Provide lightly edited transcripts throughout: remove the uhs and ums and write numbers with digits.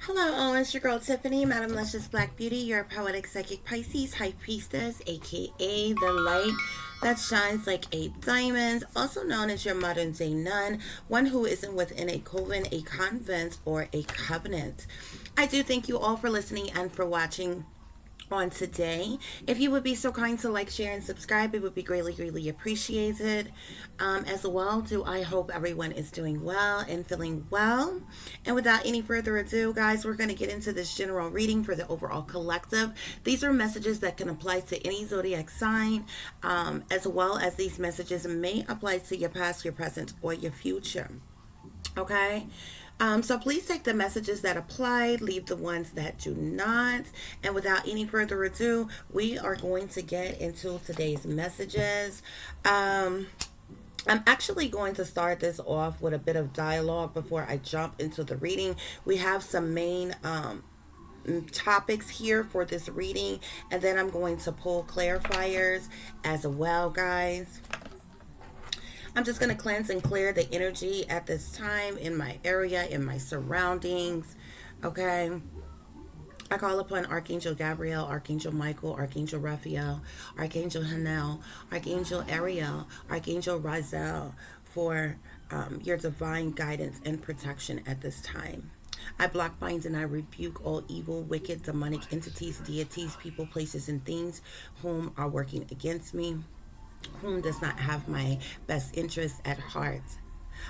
Hello, all. It's your girl Tiffany, Madam Luscious Black Beauty, your poetic psychic Pisces high priestess, aka the light that shines like a diamond, also known as your modern day nun, one who isn't within a coven, a convent, or a covenant. I do thank you all for listening and for watching on today. If you would be so kind to like, share, and subscribe, it would be greatly, greatly appreciated. As well, do I hope everyone is doing well and feeling well. And without any further ado, guys, we're going to get into this general reading for the overall collective. These are messages that can apply to any zodiac sign, as well as these messages may apply to your past, your present, or your future. Okay. So please take the messages that apply, leave the ones that do not. And without any further ado, we are going to get into today's messages. I'm actually going to start this off with a bit of dialogue before I jump into the reading. We have some main topics here for this reading, and then I'm going to pull clarifiers as well, guys. I'm just going to cleanse and clear the energy at this time in my area, in my surroundings. Okay. I call upon Archangel Gabriel, Archangel Michael, Archangel Raphael, Archangel Hanel, Archangel Ariel, Archangel Raziel for your divine guidance and protection at this time. I block, bind, and I rebuke all evil, wicked, demonic entities, deities, people, places, and things whom are working against me, whom does not have my best interest at heart.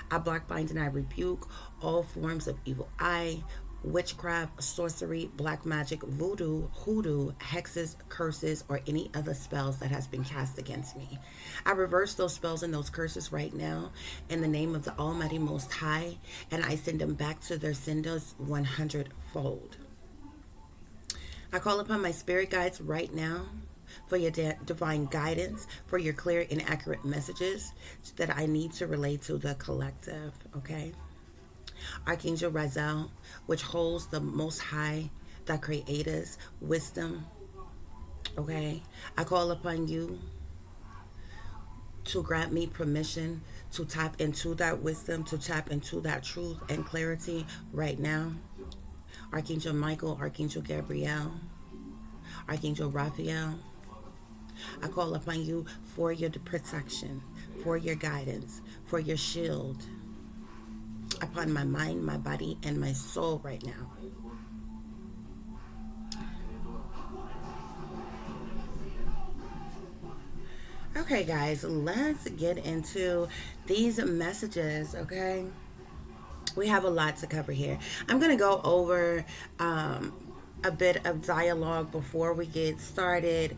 I block, bind, and I rebuke all forms of evil eye, witchcraft, sorcery, black magic, voodoo, hoodoo, hexes, curses, or any other spells that has been cast against me. I reverse those spells and those curses right now in the name of the Almighty Most High, and I send them back to their senders 100-fold. I call upon my spirit guides right now for your divine guidance, for your clear and accurate messages that I need to relay to the collective, okay? Archangel Raziel, which holds the Most High, the Creator's wisdom, okay? I call upon you to grant me permission to tap into that wisdom, to tap into that truth and clarity right now. Archangel Michael, Archangel Gabriel, Archangel Raphael, I call upon you for your protection, for your guidance, for your shield upon my mind, my body, and my soul right now. Okay, guys, let's get into these messages, okay? We have a lot to cover here. I'm going to go over a bit of dialogue before we get started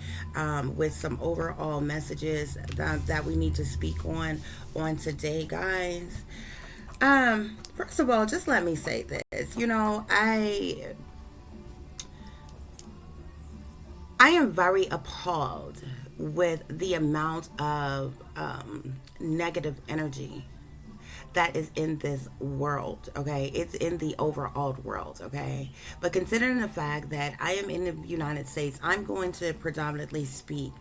with some overall messages that we need to speak on today, guys. First of all, just let me say this. I am very appalled with the amount of negative energy that is in this world, okay? It's in the overall world, okay? But considering the fact that I am in the United States, I'm going to predominantly speak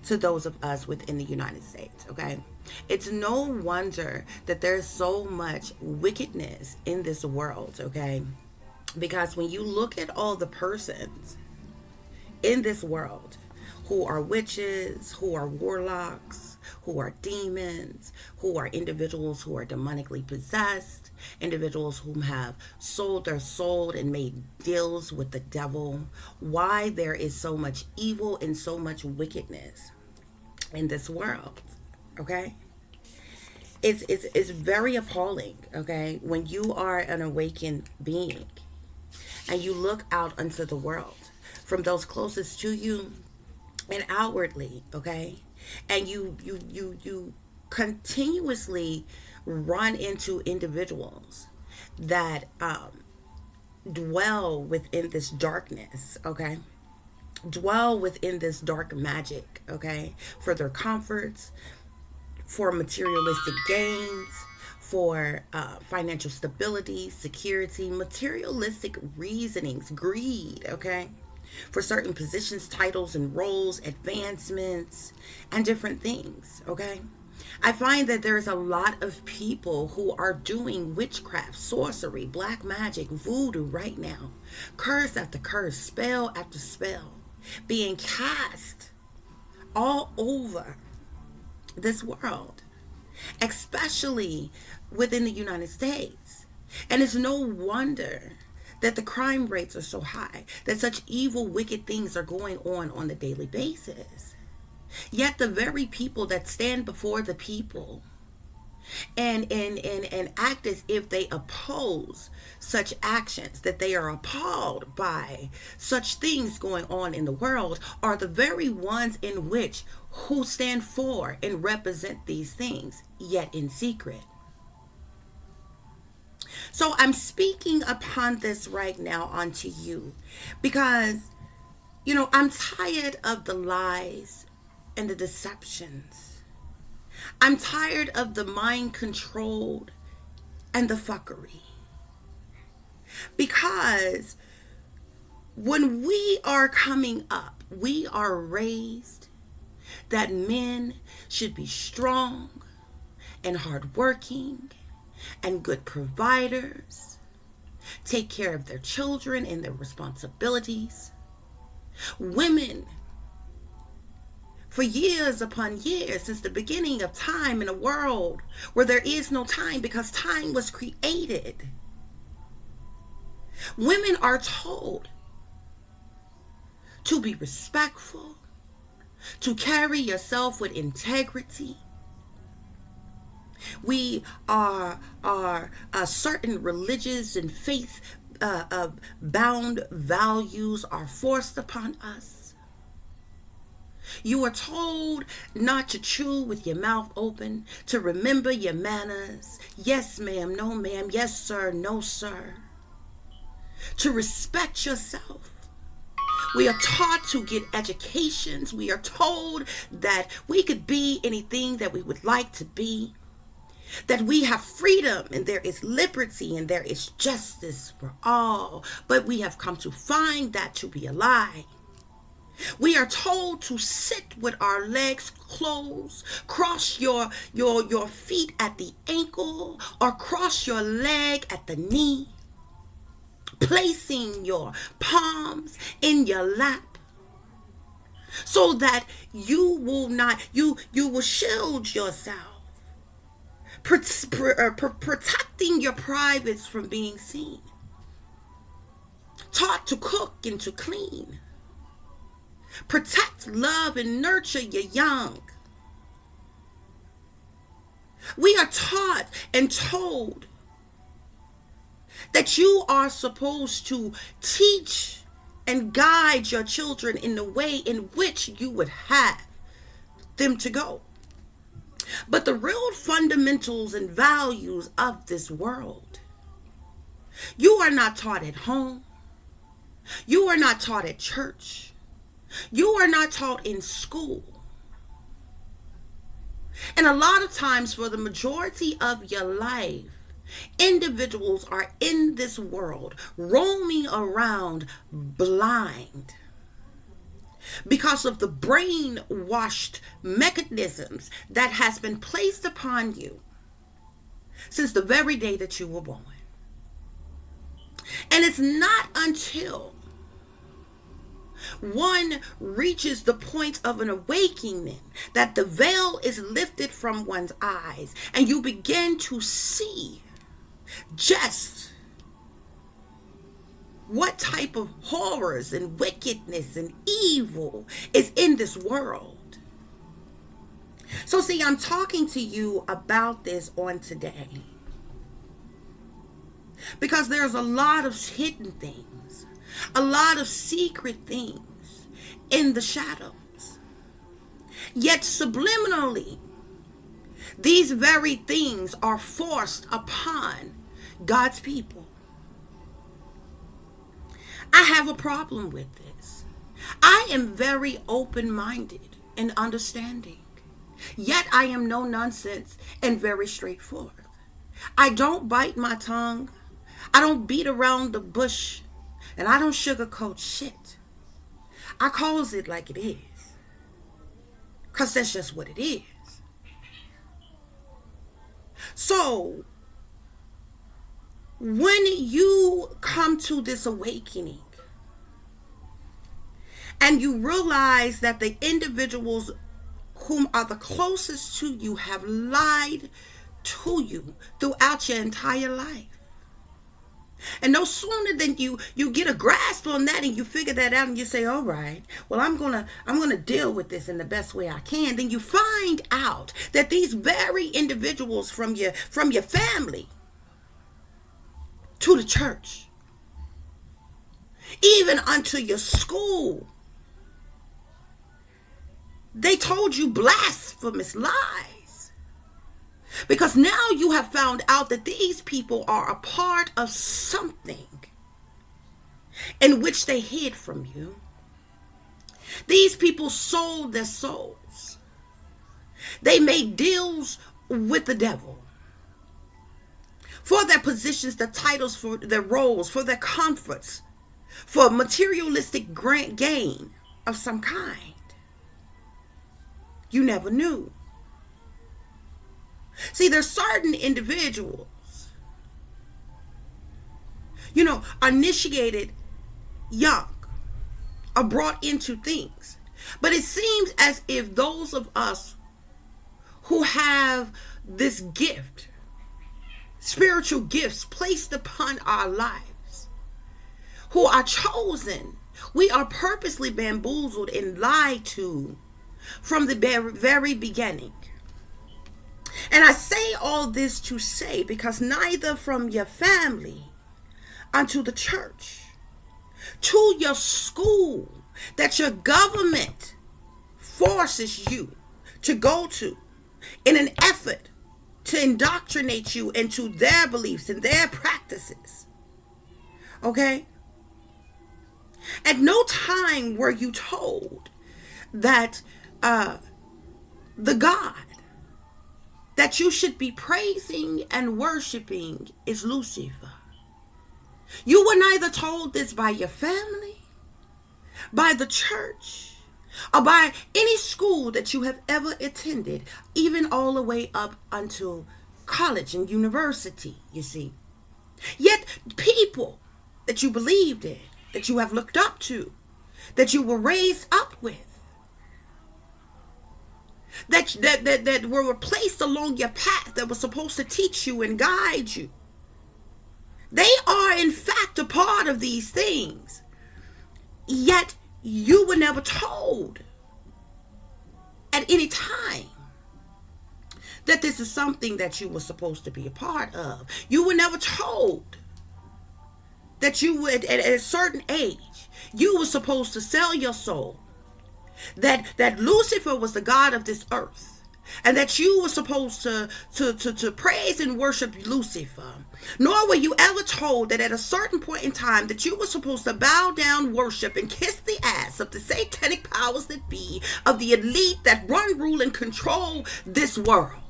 to those of us within the United States, okay? It's no wonder that there's so much wickedness in this world, okay? Because when you look at all the persons in this world who are witches, who are warlocks, who are demons, who are individuals who are demonically possessed, individuals who have sold their soul and made deals with the devil, why there is so much evil and so much wickedness in this world, okay? It's very appalling, okay, when you are an awakened being and you look out into the world from those closest to you and outwardly, okay, and you continuously run into individuals that dwell within this darkness, okay, dwell within this dark magic, okay, for their comforts, for materialistic gains, for financial stability, security, materialistic reasonings, greed, okay? For certain positions, titles, and roles, advancements, and different things, okay? I find that there's a lot of people who are doing witchcraft, sorcery, black magic, voodoo right now. Curse after curse, spell after spell being cast all over this world, especially within the United States. And it's no wonder that the crime rates are so high, that such evil, wicked things are going on a daily basis. Yet the very people that stand before the people and act as if they oppose such actions, that they are appalled by such things going on in the world, are the very ones in which who stand for and represent these things, yet in secret. So I'm speaking upon this right now unto you because, I'm tired of the lies and the deceptions. I'm tired of the mind controlled and the fuckery. Because when we are coming up, we are raised that men should be strong and hardworking and good providers, take care of their children and their responsibilities. Women, for years upon years, since the beginning of time in a world where there is no time because time was created, women are told to be respectful, to carry yourself with integrity. We are certain religious and faith bound values are forced upon us. You are told not to chew with your mouth open, to remember your manners. Yes, ma'am, no, ma'am. Yes, sir, no, sir. To respect yourself. We are taught to get educations. We are told that we could be anything that we would like to be. That we have freedom and there is liberty and there is justice for all. But we have come to find that to be a lie. We are told to sit with our legs closed, cross your feet at the ankle or cross your leg at the knee, placing your palms in your lap so that you will not, you will shield yourself. Protecting your privates from being seen. Taught to cook and to clean. Protect, love, and nurture your young. We are taught and told that you are supposed to teach and guide your children in the way in which you would have them to go. But the real fundamentals and values of this world, you are not taught at home. You are not taught at church. You are not taught in school. And a lot of times for the majority of your life, individuals are in this world roaming around blind because of the brainwashed mechanisms that has been placed upon you since the very day that you were born. And it's not until one reaches the point of an awakening that the veil is lifted from one's eyes and you begin to see just what type of horrors and wickedness and evil is in this world. So see, I'm talking to you about this on today because there's a lot of hidden things, a lot of secret things in the shadows. Yet subliminally, these very things are forced upon God's people. I have a problem with this. I am very open-minded and understanding. Yet I am no nonsense and very straightforward. I don't bite my tongue. I don't beat around the bush. And I don't sugarcoat shit. I calls it like it is. Because that's just what it is. So when you come to this awakening and you realize that the individuals whom are the closest to you have lied to you throughout your entire life, and no sooner than you get a grasp on that and you figure that out and you say, all right, well, I'm gonna deal with this in the best way I can, then you find out that these very individuals from your family to the church, even unto your school, they told you blasphemous lies. Because now you have found out that these people are a part of something in which they hid from you. These people sold their souls. They made deals with the devil for their positions, their titles, for their roles, for their comforts, for materialistic gain of some kind. You never knew. See, there's certain individuals, are initiated young, are brought into things. But it seems as if those of us who have this gift, spiritual gifts placed upon our lives, who are chosen, we are purposely bamboozled and lied to from the very beginning. And I say all this to say, because neither from your family unto the church, to your school that your government forces you to go to in an effort to indoctrinate you into their beliefs and their practices. Okay? At no time were you told that the God that you should be praising and worshiping is Lucifer. You were neither told this by your family, by the church, or by any school that you have ever attended, even all the way up until college and university, you see. Yet people that you believed in, that you have looked up to, that you were raised up with, that were placed along your path, that were supposed to teach you and guide you, they are in fact a part of these things. Yet you were never told at any time that this is something that you were supposed to be a part of. You were never told that you would, at a certain age, you were supposed to sell your soul, that Lucifer was the god of this earth, and that you were supposed to praise and worship Lucifer. Nor were you ever told that at a certain point in time that you were supposed to bow down, worship, and kiss the ass of the satanic powers that be, of the elite that run, rule, and control this world.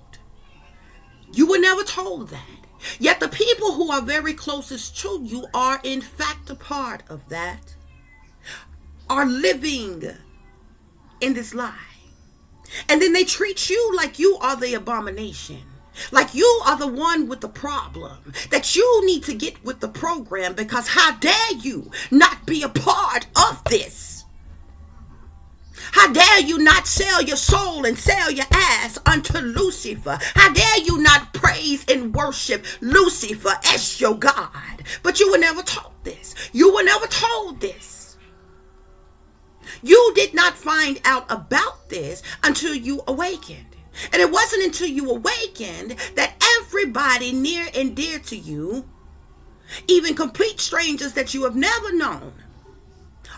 You were never told that. Yet the people who are very closest to you are in fact a part of that, are living in this lie. And then they treat you like you are the abomination, like you are the one with the problem, that you need to get with the program, because how dare you not be a part of this? How dare you not sell your soul and sell your ass unto Lucifer? How dare you not praise and worship Lucifer as your God? But you were never taught this. You were never told this. You did not find out about this until you awakened. And it wasn't until you awakened that everybody near and dear to you, even complete strangers that you have never known,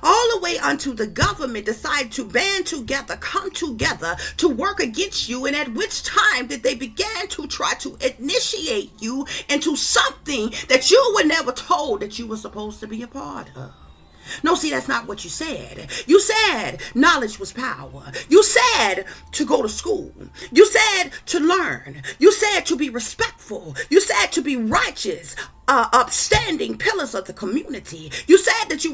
all the way unto the government, decided to band together, come together to work against you. And at which time did they begin to try to initiate you into something that you were never told that you were supposed to be a part of? No, see, that's not what you said. You said knowledge was power. You said to go to school. You said to learn. You said to be respectful. You said to be righteous, upstanding pillars of the community. You said that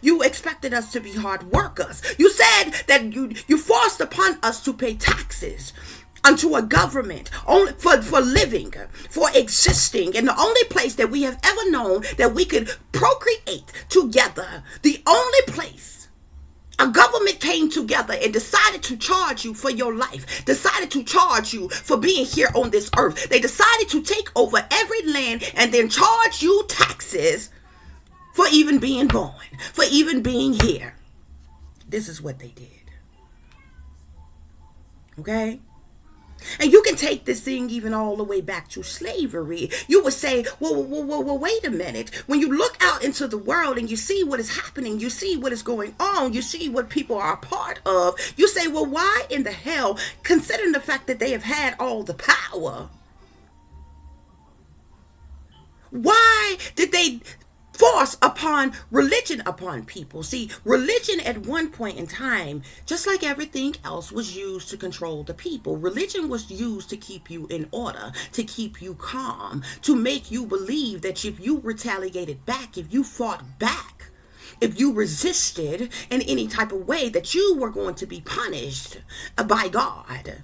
you expected us to be hard workers. You said that you forced upon us to pay taxes. unto a government only for living, for existing. And the only place that we have ever known that we could procreate together, the only place a government came together and decided to charge you for your life, decided to charge you for being here on this earth. They decided to take over every land and then charge you taxes for even being born, for even being here. This is what they did. Okay? And you can take this thing even all the way back to slavery. You would say, well, wait a minute. When you look out into the world and you see what is happening, you see what is going on, you see what people are a part of, you say, well, why in the hell, considering the fact that they have had all the power, why did they force upon religion upon people? See, religion at one point in time, just like everything else, was used to control the people. Religion was used to keep you in order, to keep you calm, to make you believe that if you retaliated back, if you fought back, if you resisted in any type of way, that you were going to be punished by God.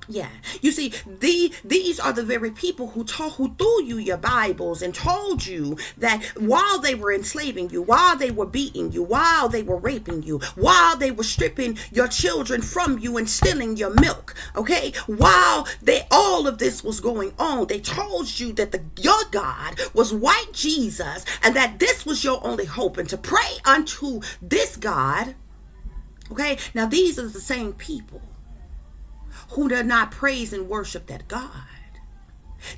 Yeah, you see, these are the very people who threw you your Bibles and told you that while they were enslaving you, while they were beating you, while they were raping you, while they were stripping your children from you and stealing your milk, okay, while all of this was going on, they told you that your God was white Jesus and that this was your only hope and to pray unto this God. Okay, now these are the same people who do not praise and worship that God.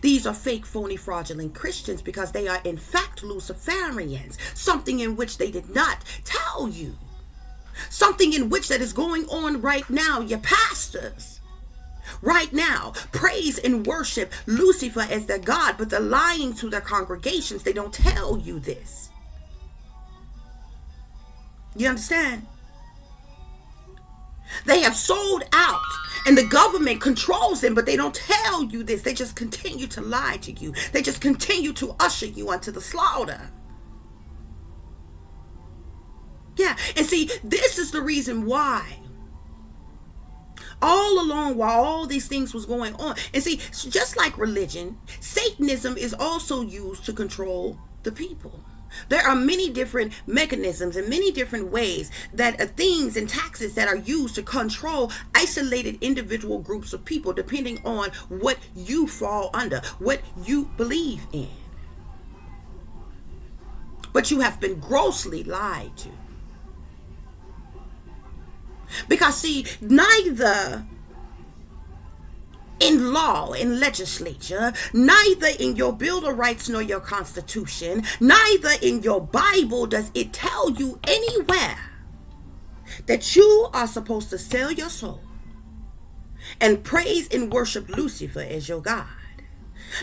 These are fake, phony, fraudulent Christians because they are in fact Luciferians, something in which they did not tell you, something in which that is going on right now. Your pastors right now praise and worship Lucifer as their God, but they're lying to their congregations. They don't tell you this. You understand? They have sold out and the government controls them, but they don't tell you this. They just continue to lie to you. They just continue to usher you onto the slaughter. Yeah, and see, this is the reason why all along while all these things was going on. And see, just like religion, Satanism is also used to control the people. There are many different mechanisms and many different ways that things and taxes that are used to control isolated individual groups of people depending on what you fall under, what you believe in. But you have been grossly lied to. Because see, neither in law, in legislature, neither in your Bill of Rights nor your Constitution, neither in your Bible does it tell you anywhere that you are supposed to sell your soul and praise and worship Lucifer as your God.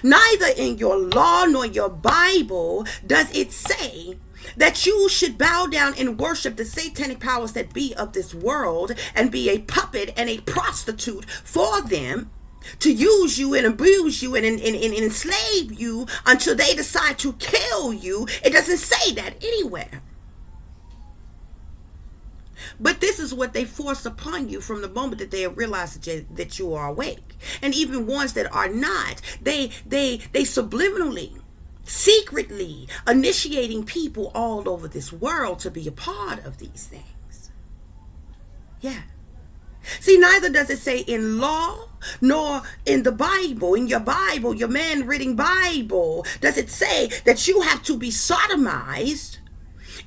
Neither in your law nor your Bible does it say that you should bow down and worship the satanic powers that be of this world and be a puppet and a prostitute for them, to use you and abuse you and enslave you until they decide to kill you. It doesn't say that anywhere. But this is what they force upon you from the moment that they realize that you are awake. And even ones that are not, they subliminally, secretly initiating people all over this world to be a part of these things. Yeah. See, neither does it say in law nor in the Bible, in your Bible, your man-reading Bible, does it say that you have to be sodomized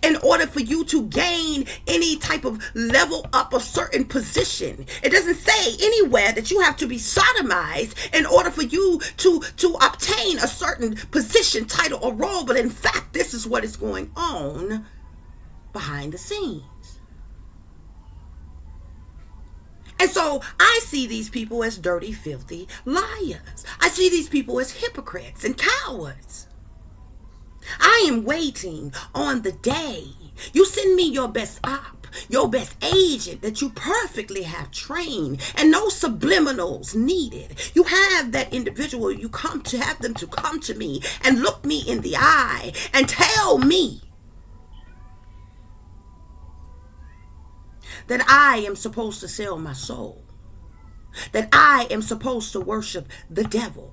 in order for you to gain any type of level up a certain position. It doesn't say anywhere that you have to be sodomized in order for you to obtain a certain position, title, or role. But in fact, this is what is going on behind the scenes. And so I see these people as dirty, filthy liars. I see these people as hypocrites and cowards. I am waiting on the day you send me your best op, your best agent that you perfectly have trained and no subliminals needed. You have that individual, you come to have them to come to me and look me in the eye and tell me that I am supposed to sell my soul. that I am supposed to worship the devil.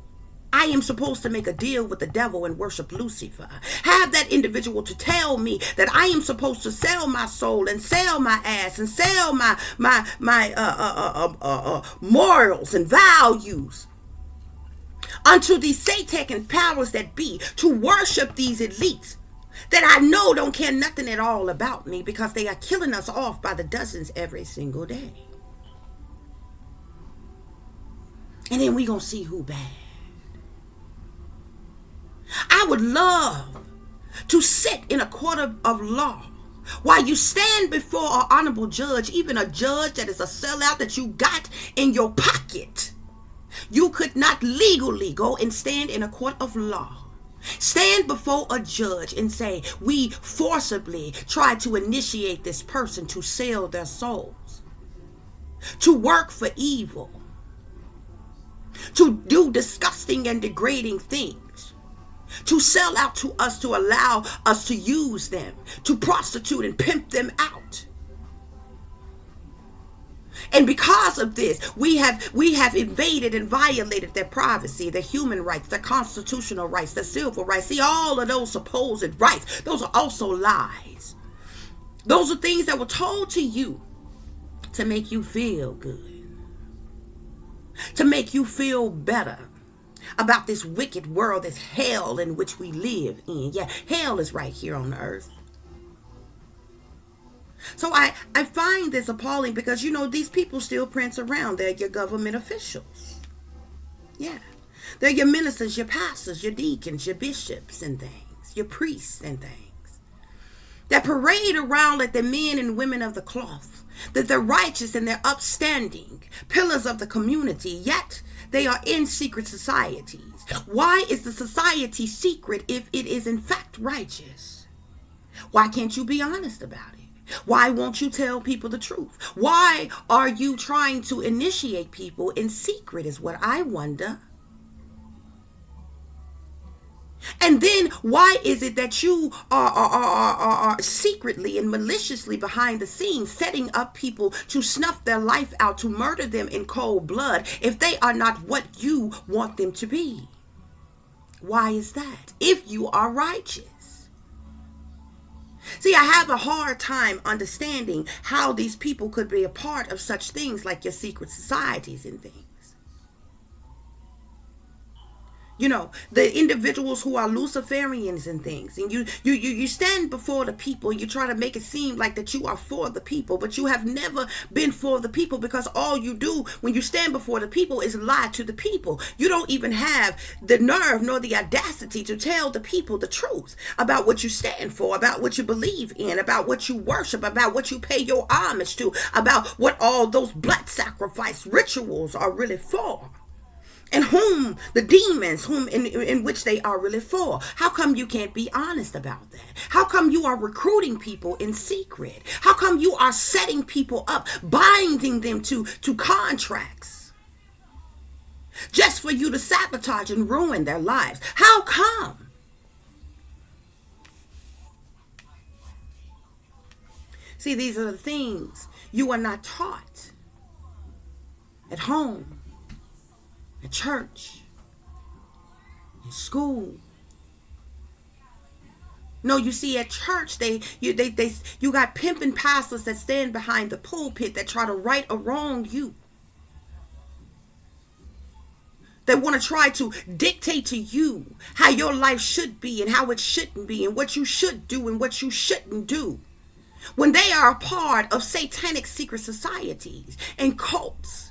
I am supposed to make a deal with the devil and worship Lucifer. Have that individual to tell me that I am supposed to sell my soul and sell my ass and sell my morals and values unto these satanic powers that be, to worship these elites that I know don't care nothing at all about me, because they are killing us off by the dozens every single day. And then we gonna see who bad. I would love to sit in a court of law while you stand before an honorable judge, even a judge that is a sellout that you got in your pocket. You could not legally go and stand in a court of law, stand before a judge and say, we forcibly tried to initiate this person to sell their souls, to work for evil, to do disgusting and degrading things, to sell out to us, to allow us to use them, to prostitute and pimp them out. And because of this, we have invaded and violated their privacy, their human rights, their constitutional rights, their civil rights. See, all of those supposed rights, those are also lies. Those are things that were told to you to make you feel good, to make you feel better about this wicked world, this hell in which we live in. Yeah, hell is right here on the earth. So I find this appalling because, these people still prance around. They're your government officials. Yeah. They're your ministers, your pastors, your deacons, your bishops and things, your priests and things. That parade around like the men and women of the cloth, that they're righteous and they're upstanding, pillars of the community, yet they are in secret societies. Why is the society secret if it is in fact righteous? Why can't you be honest about it? Why won't you tell people the truth? Why are you trying to initiate people in secret is what I wonder. And then why is it that you are secretly and maliciously behind the scenes setting up people to snuff their life out, to murder them in cold blood if they are not what you want them to be? Why is that? If you are righteous. See, I have a hard time understanding how these people could be a part of such things like your secret societies and things. The individuals who are Luciferians and things, and you stand before the people, you try to make it seem like that you are for the people, but you have never been for the people, because all you do when you stand before the people is lie to the people. You don't even have the nerve nor the audacity to tell the people the truth about what you stand for, about what you believe in, about what you worship, about what you pay your homage to, about what all those blood sacrifice rituals are really for. And whom the demons, in which they are really for. How come you can't be honest about that? How come you are recruiting people in secret? How come you are setting people up, binding them to contracts just for you to sabotage and ruin their lives? How come? See, these are the things you are not taught at home, at church, in school. No, you see, at church, you got pimping pastors that stand behind the pulpit that try to right or wrong you. They want to try to dictate to you how your life should be and how it shouldn't be, and what you should do and what you shouldn't do, when they are a part of satanic secret societies and cults.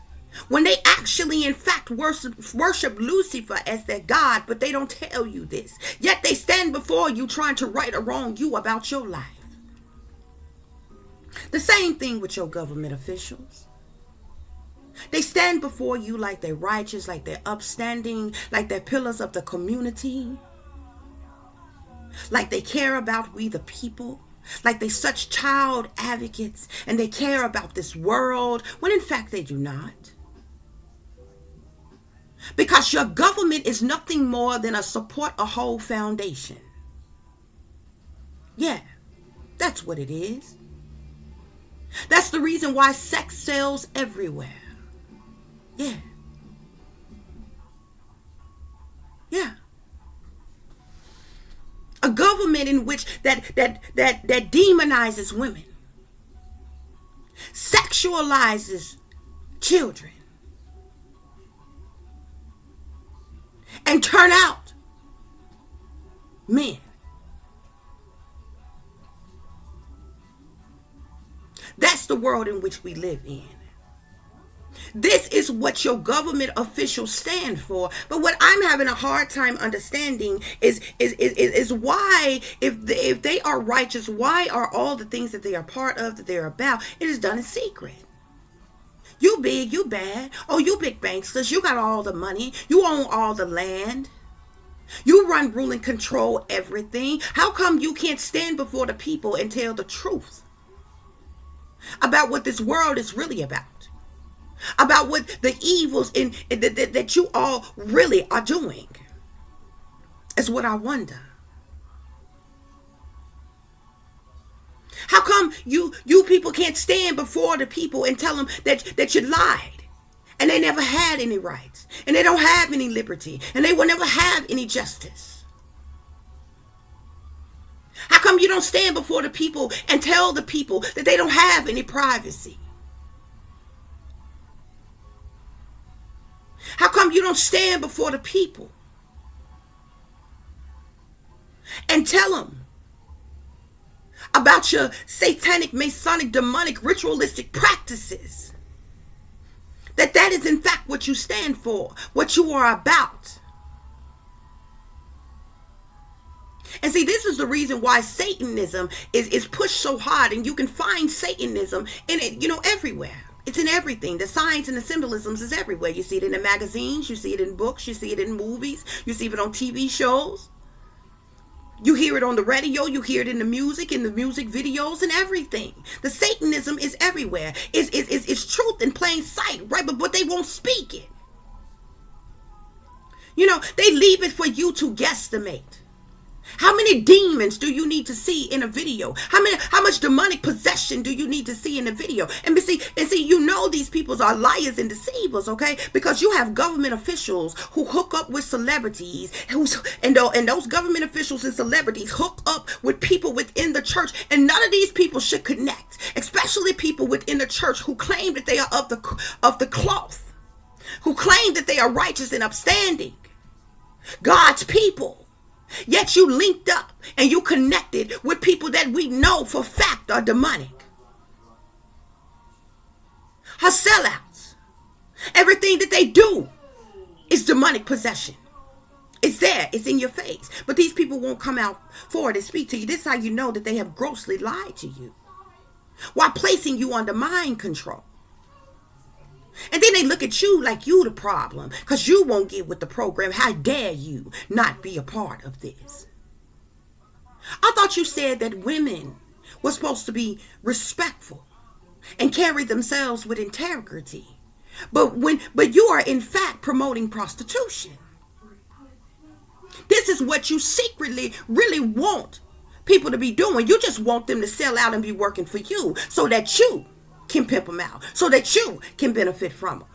When they actually, in fact, worship Lucifer as their God, but they don't tell you this. Yet they stand before you trying to right or wrong you about your life. The same thing with your government officials. They stand before you like they're righteous, like they're upstanding, like they're pillars of the community, like they care about we the people, like they're such child advocates and they care about this world, when in fact they do not. Because your government is nothing more than a support a whole foundation. Yeah, that's what it is. That's the reason why sex sells everywhere. Yeah. Yeah. A government in which that demonizes women, sexualizes children, and turn out men. That's the world in which we live in. This is what your government officials stand for. But what I'm having a hard time understanding is why, if they are righteous, why are all the things that they are part of, that they're about, it is done in secret. You big, you bad. Oh, you big banksters. You got all the money. You own all the land. You run, rule, and control everything. How come you can't stand before the people and tell the truth about what this world is really about? About what the evils that you all really are doing? Is what I wonder. How come you people can't stand before the people and tell them that you lied, and they never had any rights, and they don't have any liberty, and they will never have any justice? How come you don't stand before the people and tell the people that they don't have any privacy? How come you don't stand before the people and tell them about your satanic, Masonic, demonic, ritualistic practices? That is in fact what you stand for, what you are about. And see, this is the reason why Satanism is pushed so hard, and you can find Satanism in it, everywhere. It's in everything. The signs and the symbolisms is everywhere. You see it in the magazines, you see it in books, you see it in movies, you see it on TV shows. You hear it on the radio, you hear it in the music videos and everything. The Satanism is everywhere. It's truth in plain sight, right? But they won't speak it. They leave it for you to guesstimate. How many demons do you need to see in a video? How much demonic possession do you need to see in a video? And see, these people are liars and deceivers, okay? Because you have government officials who hook up with celebrities, and those government officials and celebrities hook up with people within the church, and none of these people should connect, especially people within the church who claim that they are of the cloth, who claim that they are righteous and upstanding, God's people. Yet you linked up and you connected with people that we know for fact are demonic. Are sellouts. Everything that they do is demonic possession. It's there. It's in your face. But these people won't come out forward and speak to you. This is how you know that they have grossly lied to you, while placing you under mind control. And then they look at you like you the problem because you won't get with the program. How dare you not be a part of this? I thought you said that women were supposed to be respectful and carry themselves with integrity. But you are in fact promoting prostitution. This is what you secretly really want people to be doing. You just want them to sell out and be working for you so that you can pimp them out, so that you can benefit from them.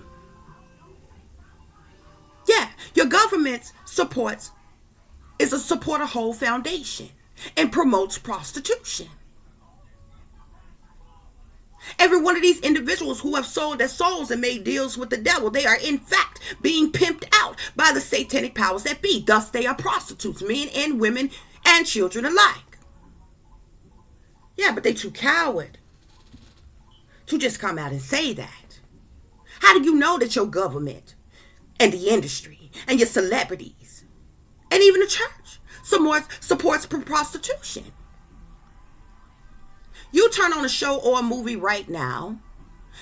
Yeah, your government support a whole foundation and promotes prostitution. Every one of these individuals who have sold their souls and made deals with the devil, they are in fact being pimped out by the satanic powers that be. Thus, they are prostitutes, men and women and children alike. Yeah, but they too coward to just come out and say that. How do you know that your government and the industry and your celebrities and even the church supports prostitution? You turn on a show or a movie right now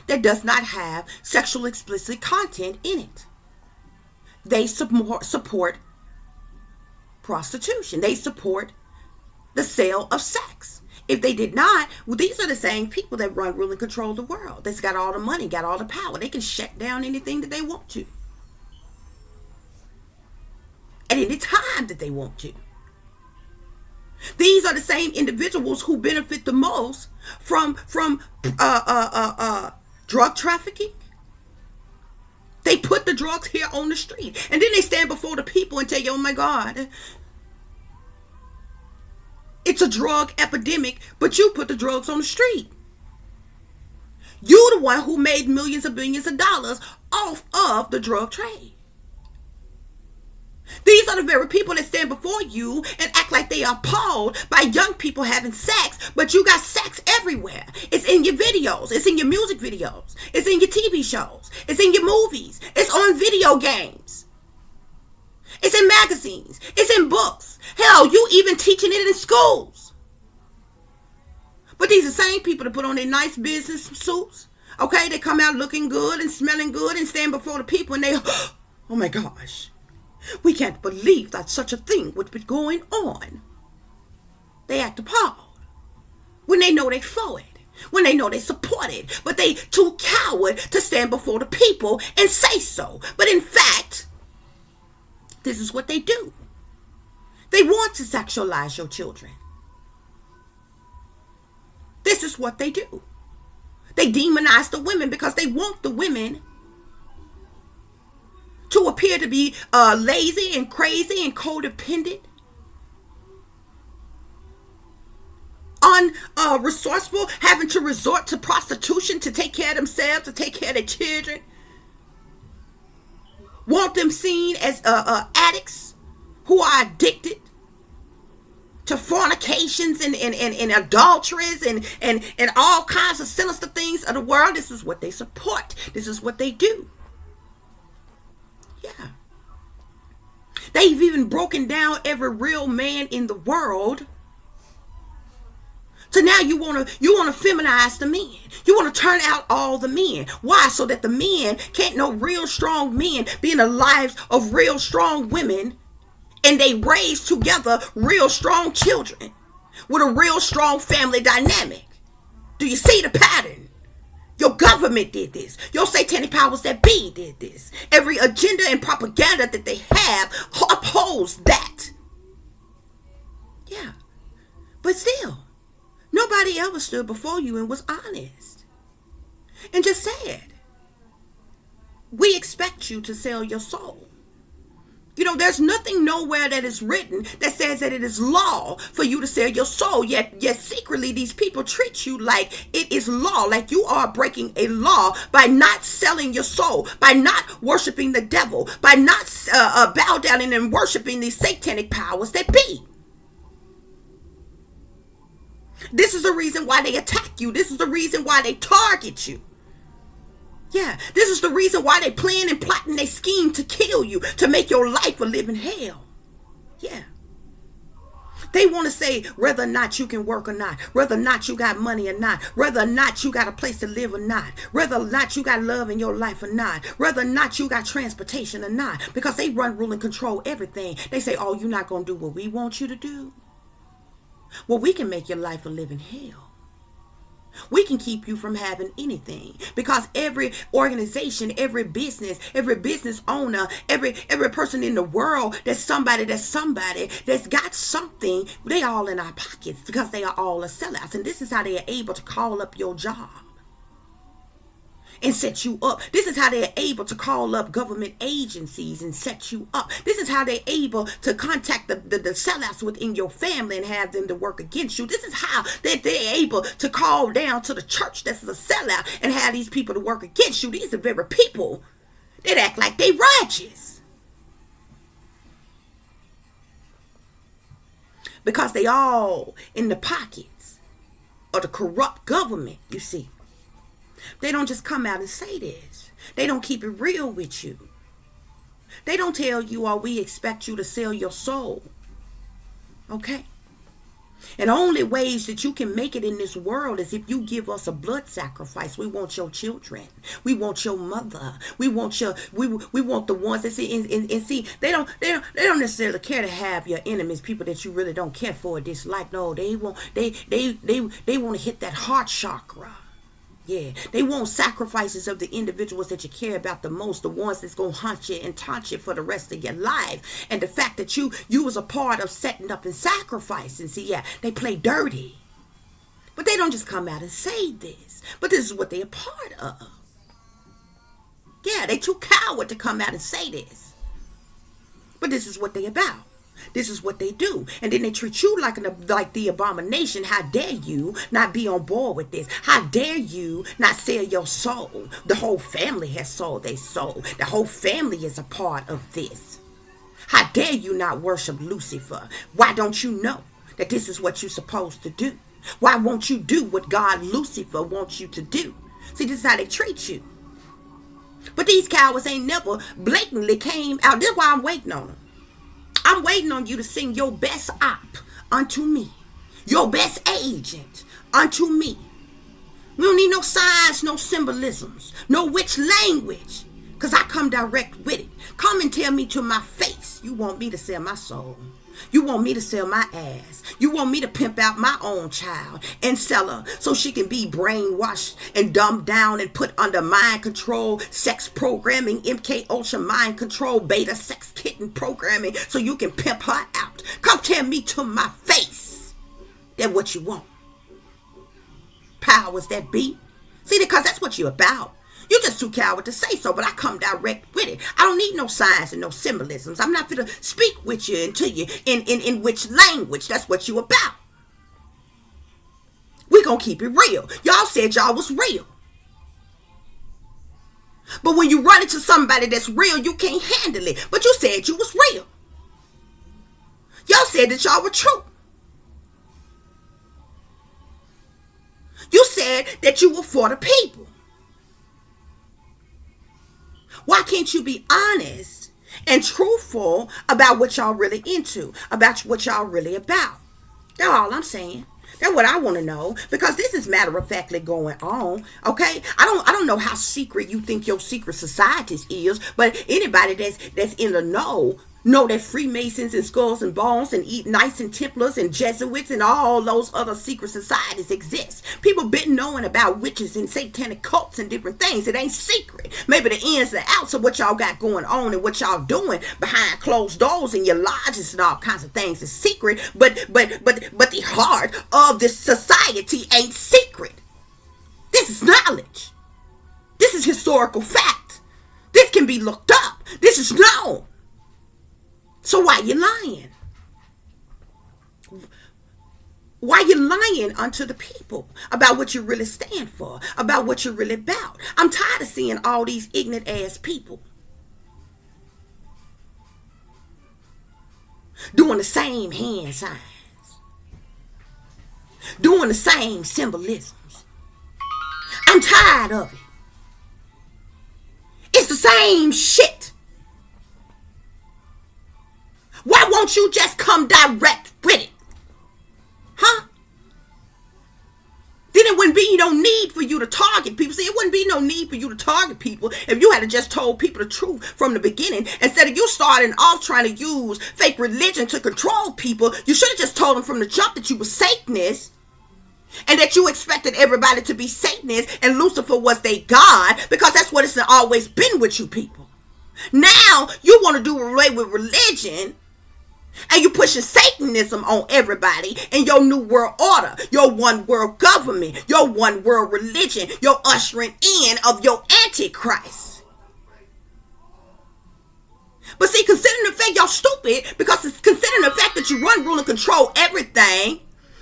that does not have sexual explicit content in it. They support prostitution. They support the sale of sex. If they did not, well, these are the same people that run, rule, and control the world. That's got all the money, got all the power. They can shut down anything that they want to at any time that they want to. These are the same individuals who benefit the most from drug trafficking, They put the drugs here on the street. And then they stand before the people and tell you, oh my God, it's a drug epidemic, but you put the drugs on the street. You the one who made millions of billions of dollars off of the drug trade. These are the very people that stand before you and act like they are appalled by young people having sex, but you got sex everywhere. It's in your videos. It's in your music videos. It's in your TV shows. It's in your movies. It's on video games. It's in magazines. It's in books. Hell, you even teaching it in schools. But these are the same people that put on their nice business suits. Okay, they come out looking good and smelling good and stand before the people and they, oh my gosh. We can't believe that such a thing would be going on. They act appalled when they know they for it, when they know they support it, but they too coward to stand before the people and say so. But in fact, this is what they do. They want to sexualize your children. This is what they do. They demonize the women because they want the women to appear to be lazy and crazy and codependent, unresourceful, having to resort to prostitution to take care of themselves, to take care of their children. Want them seen as addicts who are addicted to fornications and adulteries and all kinds of sinister things of the world. This is what they support. This is what they do. Yeah. They've even broken down every real man in the world. So now you want to feminize the men. You want to turn out all the men. Why? So that the men can't know real strong men be in the lives of real strong women, and they raise together real strong children with a real strong family dynamic. Do you see the pattern? Your government did this. Your satanic powers that be did this. Every agenda and propaganda that they have upholds that. Yeah. But still, nobody ever stood before you and was honest and just said, we expect you to sell your soul. You know, there's nothing nowhere that is written that says that it is law for you to sell your soul. Yet secretly, these people treat you like it is law, like you are breaking a law by not selling your soul, by not worshiping the devil, by not bow down and worshiping these satanic powers that be. This is the reason why they attack you. This is the reason why they target you. Yeah, this is the reason why they plan and plotting their scheme to kill you, to make your life a living hell. Yeah. They want to say whether or not you can work or not, whether or not you got money or not, whether or not you got a place to live or not, whether or not you got love in your life or not, whether or not you got transportation or not, because they run, rule, and control everything. They say, oh, you're not going to do what we want you to do. Well, we can make your life a living hell. We can keep you from having anything, because every organization, every business owner, every person in the world that's somebody that's got something, they all in our pockets because they are all a sellouts. And this is how they are able to call up your job and set you up. This is how they're able to call up government agencies and set you up. This is how they're able to contact the sellouts within your family and have them to work against you. This is how they're able to call down to the church that's a sellout and have these people to work against you. These are very people that act like they righteous, because they all in the pockets of the corrupt government, you see. They don't just come out and say this. They don't keep it real with you. They don't tell you, oh, we expect you to sell your soul. Okay? And the only ways that you can make it in this world is if you give us a blood sacrifice. We want your children. We want your mother. We want we want the ones that see and see. They don't necessarily care to have your enemies, people that you really don't care for or dislike. No, they want to hit that heart chakra. Yeah, they want sacrifices of the individuals that you care about the most, the ones that's going to haunt you and taunt you for the rest of your life. And the fact that you was a part of setting up and sacrificing. See, yeah, they play dirty. But they don't just come out and say this. But this is what they're a part of. Yeah, they too coward to come out and say this. But this is what they about. This is what they do. And then they treat you like the abomination. How dare you not be on board with this? How dare you not sell your soul? The whole family has sold their soul. The whole family is a part of this. How dare you not worship Lucifer? Why don't you know that this is what you're supposed to do? Why won't you do what God Lucifer wants you to do? See, this is how they treat you. But these cowards ain't never blatantly came out. This is why I'm waiting on them. I'm waiting on you to sing your best op unto me. Your best agent unto me. We don't need no signs, no symbolisms, no witch language. Because I come direct with it. Come and tell me to my face. You want me to sell my soul. You want me to sell my ass. You want me to pimp out my own child and sell her so she can be brainwashed and dumbed down and put under mind control, sex programming, MK Ultra mind control, beta sex kitten programming so you can pimp her out. Come tell me to my face that what you want. Powers that be. See, because that's what you're about. You're just too coward to say so, but I come direct with it. I don't need no signs and no symbolisms. I'm not going to speak with you and to you in which language. That's what you about. We're going to keep it real. Y'all said y'all was real. But when you run into somebody that's real, you can't handle it. But you said you was real. Y'all said that y'all were true. You said that you were for the people. Why can't you be honest and truthful about what y'all really into, about what y'all really about? That's all I'm saying. That's what I want to know, because this is matter of factly going on. Okay, I don't know how secret you think your secret societies is, but anybody that's in the know that Freemasons and Skulls and Bones and Knights and Templars and Jesuits and all those other secret societies exist. People been knowing about witches and satanic cults and different things. It ain't secret. Maybe the ins and outs of what y'all got going on and what y'all doing behind closed doors in your lodges and all kinds of things is secret. But the heart of this society ain't secret. This is knowledge. This is historical fact. This can be looked up. This is known. So why you lying? Why you lying unto the people about what you really stand for, about what you're really about? I'm tired of seeing all these ignorant ass people doing the same hand signs, doing the same symbolisms. I'm tired of it. It's the same shit. Why won't you just come direct with it? Huh? Then it wouldn't be no need for you to target people. See, it wouldn't be no need for you to target people if you had just told people the truth from the beginning. Instead of you starting off trying to use fake religion to control people, you should have just told them from the jump that you were Satanist and that you expected everybody to be Satanist and Lucifer was their God, because that's what it's always been with you people. Now you want to do away with religion, and you pushing Satanism on everybody in your new world order, your one world government, your one world religion, your ushering in of your antichrist. But see, considering the fact y'all stupid, because it's considering the fact that you run, rule, and control everything,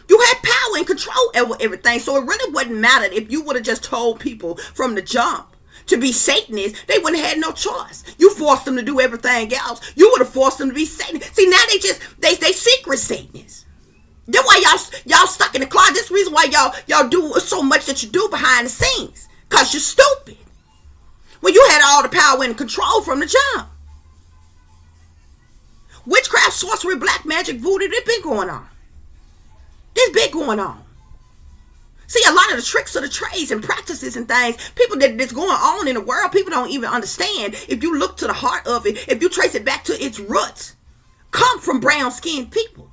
you had power and control over everything. So it really wouldn't matter if you would have just told people from the jump to be Satanists. They wouldn't have had no choice. You forced them to do everything else. You would have forced them to be Satanists. See, now they secret Satanists. That's why y'all stuck in the closet. This is the reason why y'all do so much that you do behind the scenes. Because you're stupid. When you had all the power and control from the jump. Witchcraft, sorcery, black magic, voodoo, this been going on. This been going on. See, a lot of the tricks of the trades and practices and things, people that's going on in the world, people don't even understand. If you look to the heart of it, if you trace it back to its roots, come from brown-skinned people.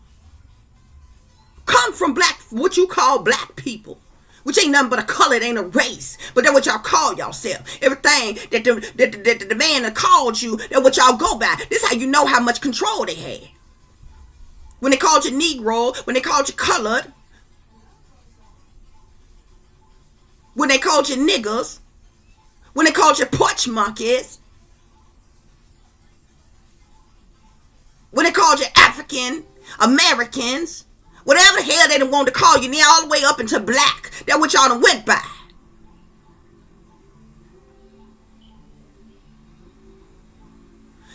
Come from what you call black people, which ain't nothing but a color, it ain't a race. But that's what y'all call yourself. Everything that the man that called you, that's what y'all go by. This is how you know how much control they had. When they called you Negro, when they called you colored, when they called you niggers, When they called you porch monkeys. When they called you African Americans. Whatever the hell they done want to call you, now all the way up into black. That's what y'all done went by.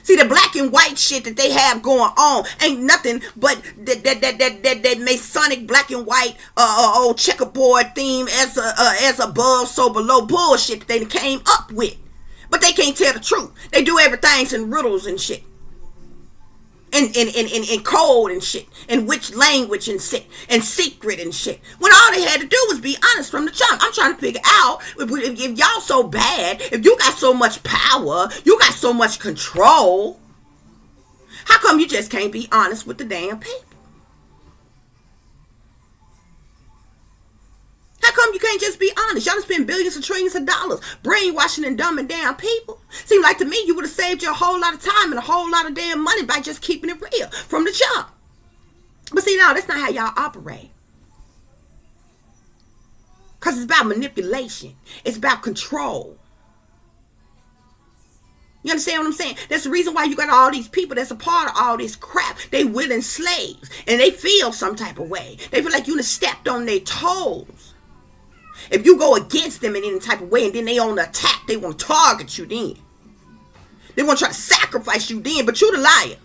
See, the black and white shit that they have going on ain't nothing but that Masonic black and white old checkerboard theme as above so below bullshit that they came up with. But they can't tell the truth. They do everything in riddles and shit. In code and shit. In which language and shit. And secret and shit. When all they had to do was be honest from the jump. I'm trying to figure out if y'all so bad, if you got so much power, you got so much control, how come you just can't be honest with the damn people? How come you can't just be honest? Y'all spend billions and trillions of dollars brainwashing and dumbing down people. Seems like to me you would have saved you a whole lot of time and a whole lot of damn money by just keeping it real from the jump. But see, no, that's not how y'all operate. Because it's about manipulation. It's about control. You understand what I'm saying? That's the reason why you got all these people that's a part of all this crap. They willing slaves. And they feel some type of way. They feel like you done stepped on their toes. If you go against them in any type of way and then they on the attack, they want to target you then. They want to try to sacrifice you then, but you the liar.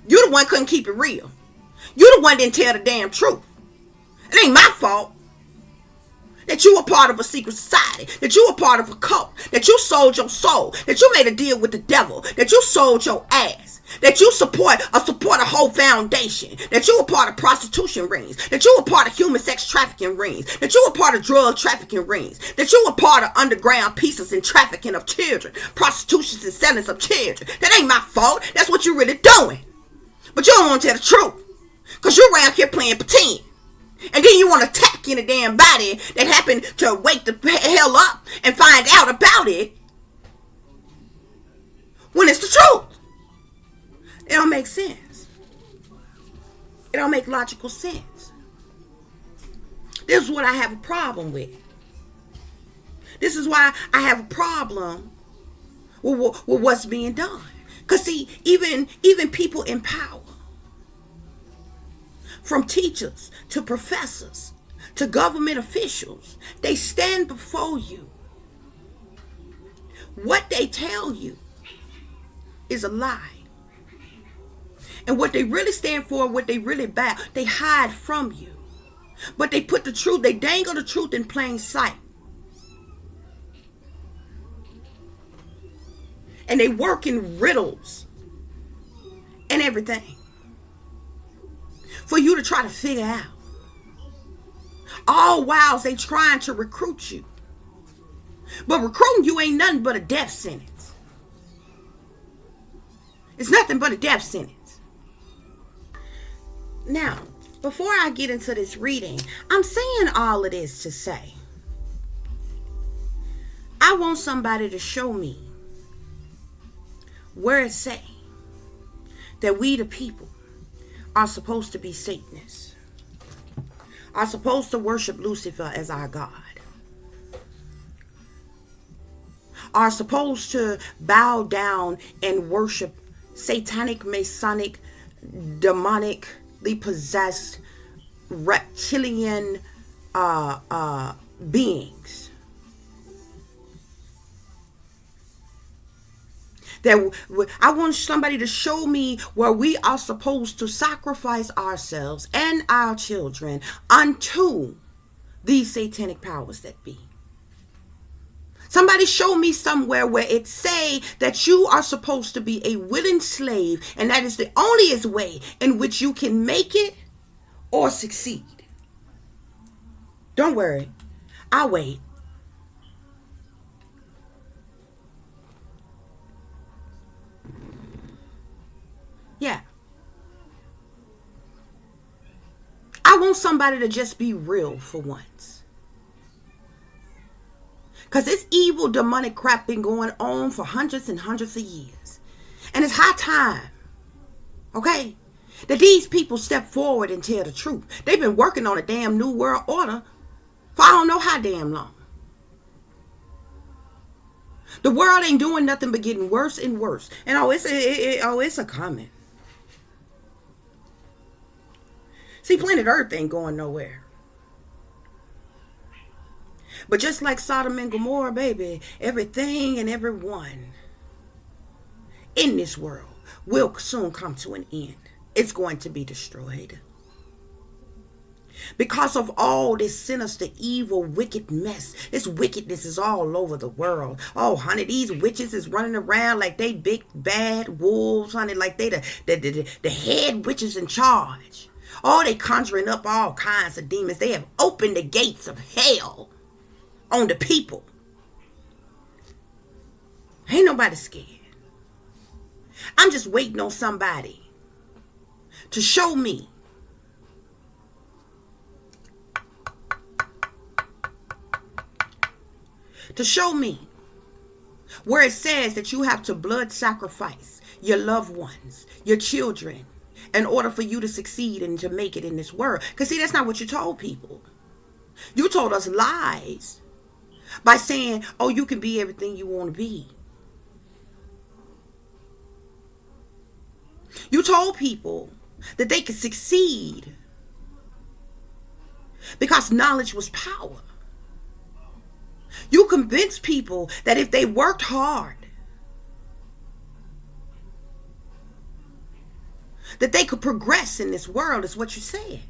You the one couldn't keep it real. You the one didn't tell the damn truth. It ain't my fault that you were part of a secret society, that you were part of a cult, that you sold your soul, that you made a deal with the devil, that you sold your ass, that you support a whole foundation, that you were part of prostitution rings, that you were part of human sex trafficking rings, that you were part of drug trafficking rings, that you were part of underground pieces and trafficking of children, prostitutions and sellings of children. That ain't my fault. That's what you're really doing. But you don't want to tell the truth. Because you're around here playing pretend. And then you want to attack any damn body that happened to wake the hell up and find out about it when it's the truth. It don't make sense. It don't make logical sense. This is what I have a problem with. This is why I have a problem with what's being done. Because see, even people in power, from teachers to professors to government officials, they stand before you. What they tell you is a lie. And what they really stand for, what they really about, they hide from you. But they put the truth, they dangle the truth in plain sight. And they work in riddles and everything for you to try to figure out. All while they trying to recruit you. But recruiting you ain't nothing but a death sentence. It's nothing but a death sentence. Now, before I get into this reading, I'm saying all of this to say, I want somebody to show me where it say that we the people are supposed to be Satanists, are supposed to worship Lucifer as our God, are supposed to bow down and worship satanic, Masonic, demonically possessed reptilian beings. That I want somebody to show me where we are supposed to sacrifice ourselves and our children unto these satanic powers that be. Somebody show me somewhere where it say that you are supposed to be a willing slave, and that is the only way in which you can make it or succeed. Don't worry, I'll wait. Yeah. I want somebody to just be real for once. Because this evil demonic crap been going on for hundreds and hundreds of years. And it's high time, okay, that these people step forward and tell the truth. They've been working on a damn new world order for I don't know how damn long. The world ain't doing nothing but getting worse and worse. And it's a comment. See, planet Earth ain't going nowhere. But just like Sodom and Gomorrah, baby, everything and everyone in this world will soon come to an end. It's going to be destroyed. Because of all this sinister, evil, wicked mess. This wickedness is all over the world. Oh, honey, these witches is running around like they big bad wolves, honey, like they the head witches in charge. Oh, they conjuring up all kinds of demons. They have opened the gates of hell on the people. Ain't nobody scared. I'm just waiting on somebody to show me where it says that you have to blood sacrifice your loved ones, your children, in order for you to succeed and to make it in this world. Because see, that's not what you told people. You told us lies by saying, oh, you can be everything you want to be. You told people that they could succeed because knowledge was power. You convinced people that if they worked hard, that they could progress in this world, is what you said.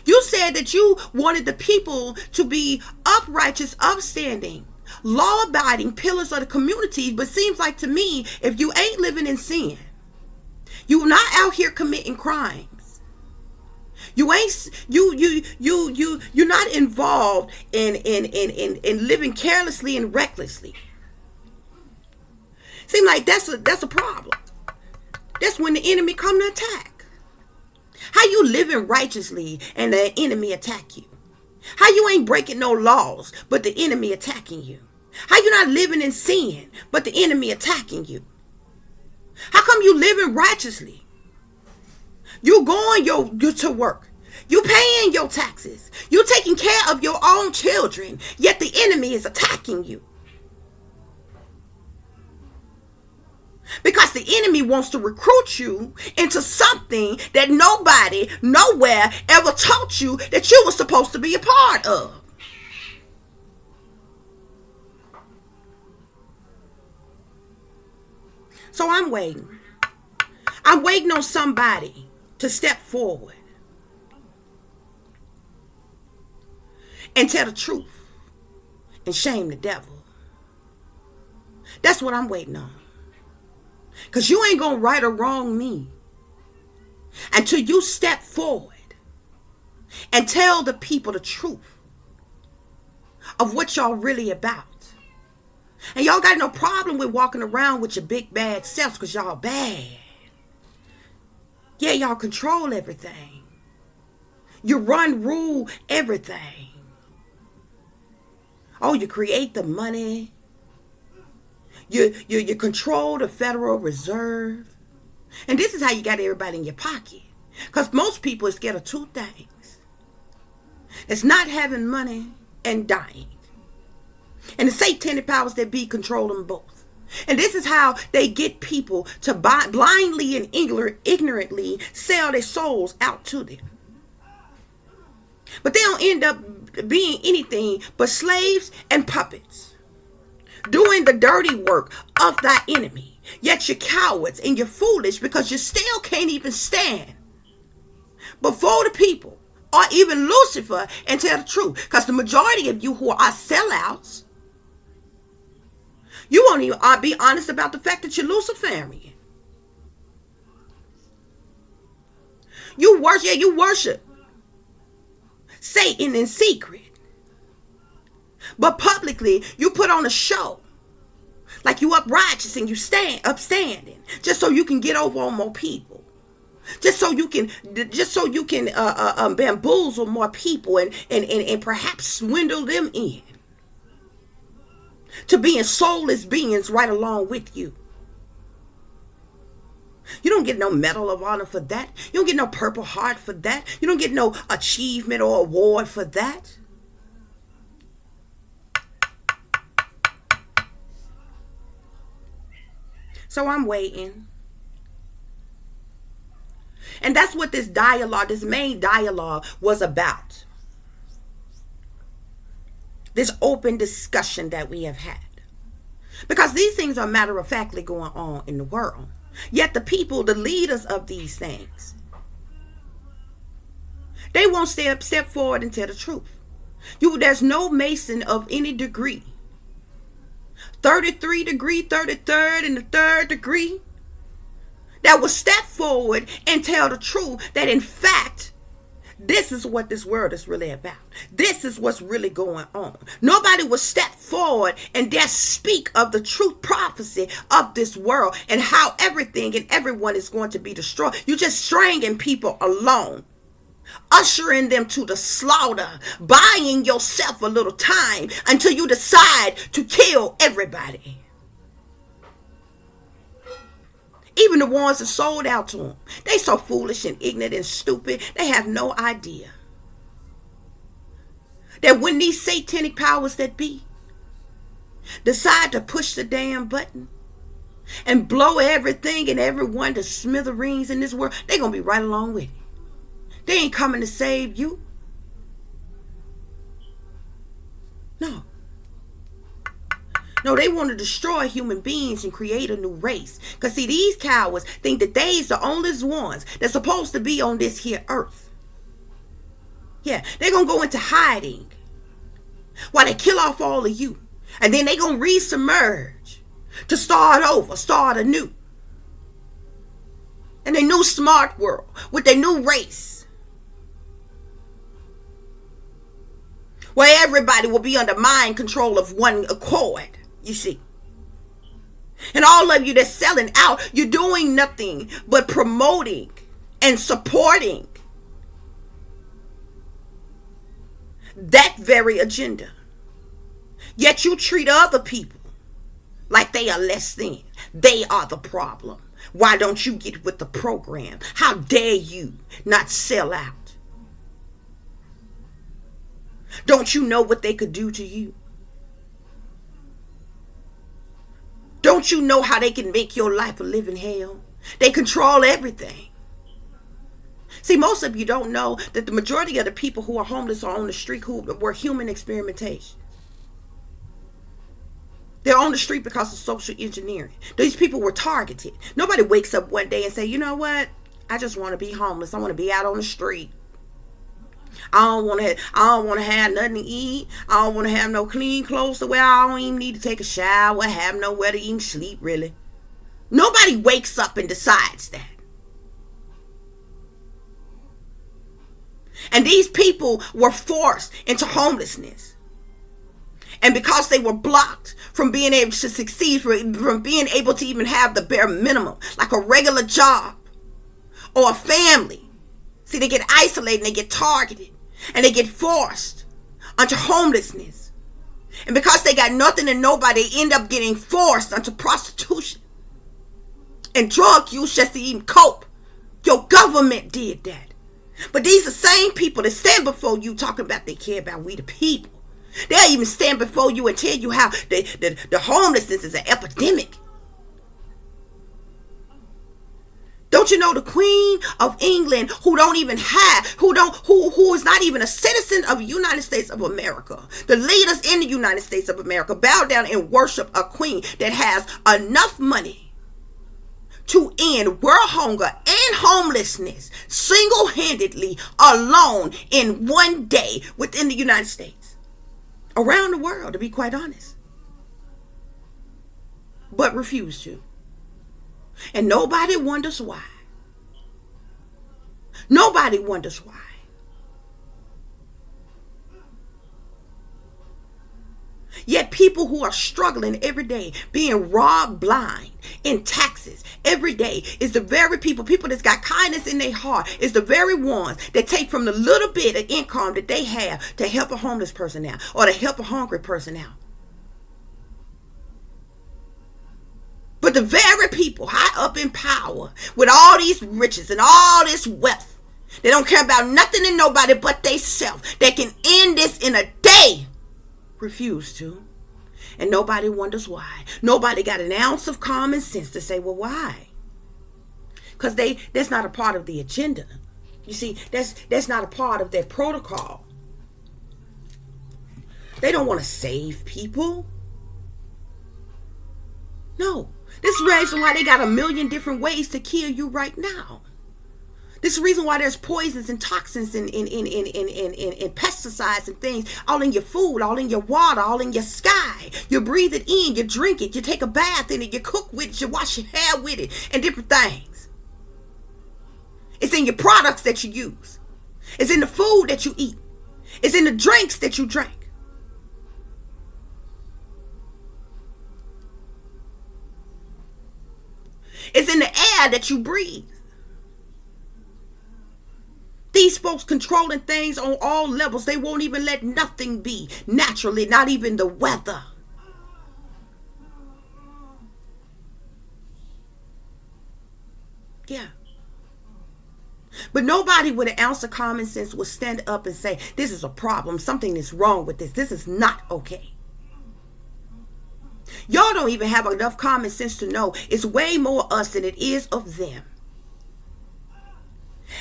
You said that you wanted the people to be uprighteous, upstanding, law-abiding pillars of the community. But seems like to me, if you ain't living in sin, you're not out here committing crimes. You're not involved in living carelessly and recklessly. Seems like that's a problem. That's when the enemy come to attack. How you living righteously and the enemy attack you? How you ain't breaking no laws but the enemy attacking you? How you not living in sin but the enemy attacking you? How come you living righteously? You going to work. You paying your taxes. You taking care of your own children. Yet the enemy is attacking you. Because the enemy wants to recruit you into something that nobody, nowhere ever taught you that you were supposed to be a part of. So I'm waiting. I'm waiting on somebody to step forward and tell the truth and shame the devil. That's what I'm waiting on. Because you ain't going to right or wrong me until you step forward and tell the people the truth of what y'all really about. And y'all got no problem with walking around with your big bad selves because y'all bad. Yeah, y'all control everything. You rule everything. Oh, you create the money. You control the Federal Reserve. And this is how you got everybody in your pocket. Because most people are scared of two things. It's not having money and dying. And the satanic powers that be control them both. And this is how they get people to blindly and ignorantly sell their souls out to them. But they don't end up being anything but slaves and puppets, doing the dirty work of thy enemy. Yet you're cowards and you're foolish because you still can't even stand before the people or even Lucifer and tell the truth. Because the majority of you who are sellouts, you won't even be honest about the fact that you're Luciferian. You worship Satan in secret. But publicly, you put on a show. Like you uprighteous and you upstanding. Just so you can get over on more people. Just so you can bamboozle more people and perhaps swindle them in to being soulless beings right along with you. You don't get no Medal of Honor for that. You don't get no Purple Heart for that. You don't get no achievement or award for that. So I'm waiting. And that's what this dialogue, this main dialogue was about. This open discussion that we have had. Because these things are matter of factly going on in the world. Yet the people, the leaders of these things, they won't step forward and tell the truth. There's no Mason of any degree. 33 degree, 33rd, and the 3rd degree that will step forward and tell the truth that in fact, this is what this world is really about. This is what's really going on. Nobody will step forward and dare speak of the true prophecy of this world and how everything and everyone is going to be destroyed. You're just stringing people along, ushering them to the slaughter, buying yourself a little time until you decide to kill everybody. Even the ones that sold out to them. They so foolish and ignorant and stupid. They have no idea that when these satanic powers that be decide to push the damn button and blow everything and everyone to smithereens in this world, they're going to be right along with it. They ain't coming to save you. No, they want to destroy human beings and create a new race. Because see, these cowards think that they's the only ones that's supposed to be on this here earth. Yeah, they're going to go into hiding while they kill off all of you. And then they're going to re-submerge to start over, start anew. In a new smart world with a new race. Where everybody will be under mind control of one accord. You see. And all of you that's selling out, you're doing nothing but promoting and supporting that very agenda. Yet you treat other people like they are less than. They are the problem. Why don't you get with the program? How dare you not sell out? Don't you know what they could do to you? Don't you know how they can make your life a living hell? They control everything. See, most of you don't know that the majority of the people who are homeless or on the street who were human experimentation. They're on the street because of social engineering. These people were targeted. Nobody wakes up one day and say, you know what? I just want to be homeless. I want to be out on the street. I don't want to have nothing to eat. I don't want to have no clean clothes to wear. I don't even need to take a shower. Have nowhere to even sleep, really. Nobody wakes up and decides that. And these people were forced into homelessness. And because they were blocked from being able to succeed, from being able to even have the bare minimum, like a regular job or a family. See, they get isolated and they get targeted and they get forced onto homelessness. And because they got nothing and nobody, they end up getting forced onto prostitution and drug use just to even cope. Your government did that. But these are the same people that stand before you talking about they care about we the people. They'll even stand before you and tell you how the homelessness is an epidemic. Don't you know the Queen of England, who is not even a citizen of the United States of America? The leaders in the United States of America bow down and worship a queen that has enough money to end world hunger and homelessness single-handedly, alone, in one day within the United States. Around the world, to be quite honest. But refuse to. And nobody wonders why. Nobody wonders why. Yet people who are struggling every day, being robbed blind in taxes every day, is the very people that's got kindness in their heart, is the very ones that take from the little bit of income that they have to help a homeless person out or to help a hungry person out. But the very people high up in power with all these riches and all this wealth, they don't care about nothing and nobody but they self. They can end this in a day. Refuse to. And nobody wonders why. Nobody got an ounce of common sense to say, well, why? Because that's not a part of the agenda. You see, that's not a part of their protocol. They don't want to save people. No. This is the reason why they got a million different ways to kill you right now. This is the reason why there's poisons and toxins and pesticides and things all in your food, all in your water, all in your sky. You breathe it in, you drink it, you take a bath in it, you cook with it, you wash your hair with it, and different things. It's in your products that you use. It's in the food that you eat. It's in the drinks that you drink. It's in the air that you breathe. These folks controlling things on all levels. They won't even let nothing be naturally, not even the weather. Yeah. But nobody with an ounce of common sense will stand up and say, this is a problem. Something is wrong with this. This is not okay. Y'all don't even have enough common sense to know it's way more us than it is of them.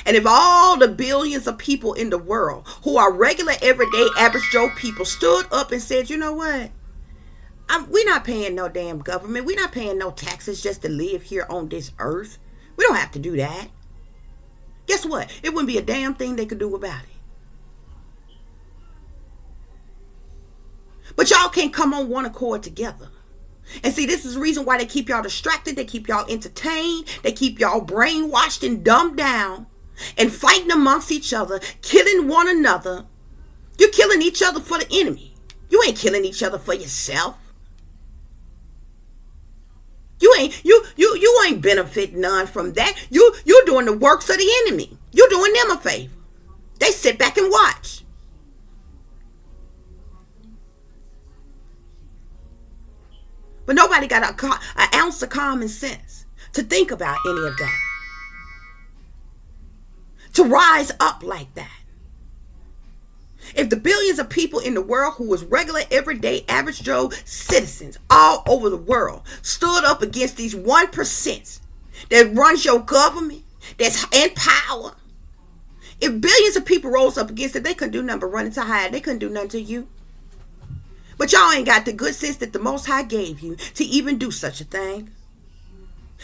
And if all the billions of people in the world who are regular, everyday, average Joe people stood up and said, you know what? We're not paying no damn government. We're not paying no taxes just to live here on this earth. We don't have to do that. Guess what? It wouldn't be a damn thing they could do about it. But y'all can't come on one accord together. And see, this is the reason why they keep y'all distracted. They keep y'all entertained. They keep y'all brainwashed and dumbed down and fighting amongst each other, killing one another. You're killing each other for the enemy. You ain't killing each other for yourself. You ain't benefiting none from that. You're doing the works of the enemy. You're doing them a favor. They sit back and watch. But nobody got an ounce of common sense to think about any of that. To rise up like that. If the billions of people in the world who was regular, everyday, average Joe citizens all over the world stood up against these 1% that runs your government, that's in power. If billions of people rose up against it, they couldn't do nothing but run into hide. They couldn't do nothing to you. But y'all ain't got the good sense that the Most High gave you to even do such a thing.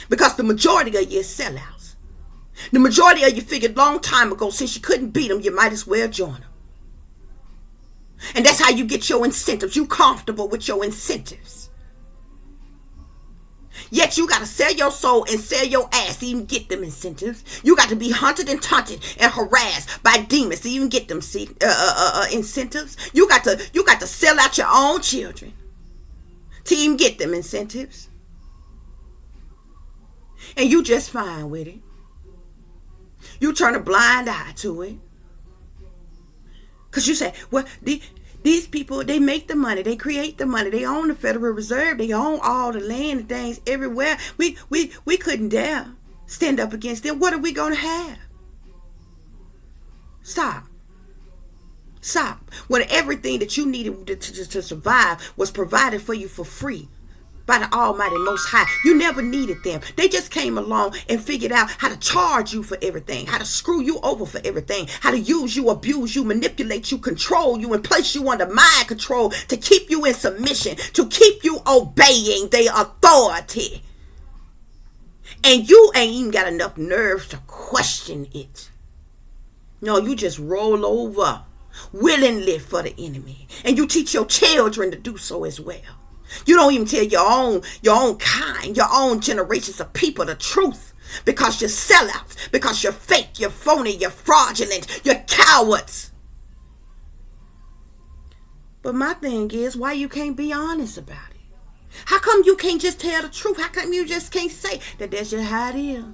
Because the majority of you is sellouts. The majority of you figured long time ago, since you couldn't beat them, you might as well join them. And that's how you get your incentives. You comfortable with your incentives. Yet you got to sell your soul and sell your ass to even get them incentives. You got to be hunted and taunted and harassed by demons to even get them incentives. You got to sell out your own children to even get them incentives. And you just fine with it. You turn a blind eye to it. Because you say, well, these people, they make the money. They create the money. They own the Federal Reserve. They own all the land and things everywhere. We couldn't dare stand up against them. What are we going to have? Stop. When everything that you needed to survive was provided for you for free by the Almighty Most High. You never needed them. They just came along and figured out how to charge you for everything, how to screw you over for everything, how to use you, abuse you, manipulate you, control you, and place you under mind control to keep you in submission, to keep you obeying their authority. And you ain't even got enough nerves to question it. No, you just roll over willingly for the enemy. And you teach your children to do so as well. You don't even tell your own kind, your own generations of people the truth. Because you're sellouts. Because you're fake, you're phony, you're fraudulent, you're cowards. But my thing is, why you can't be honest about it? How come you can't just tell the truth? How come you just can't say that that's just how it is?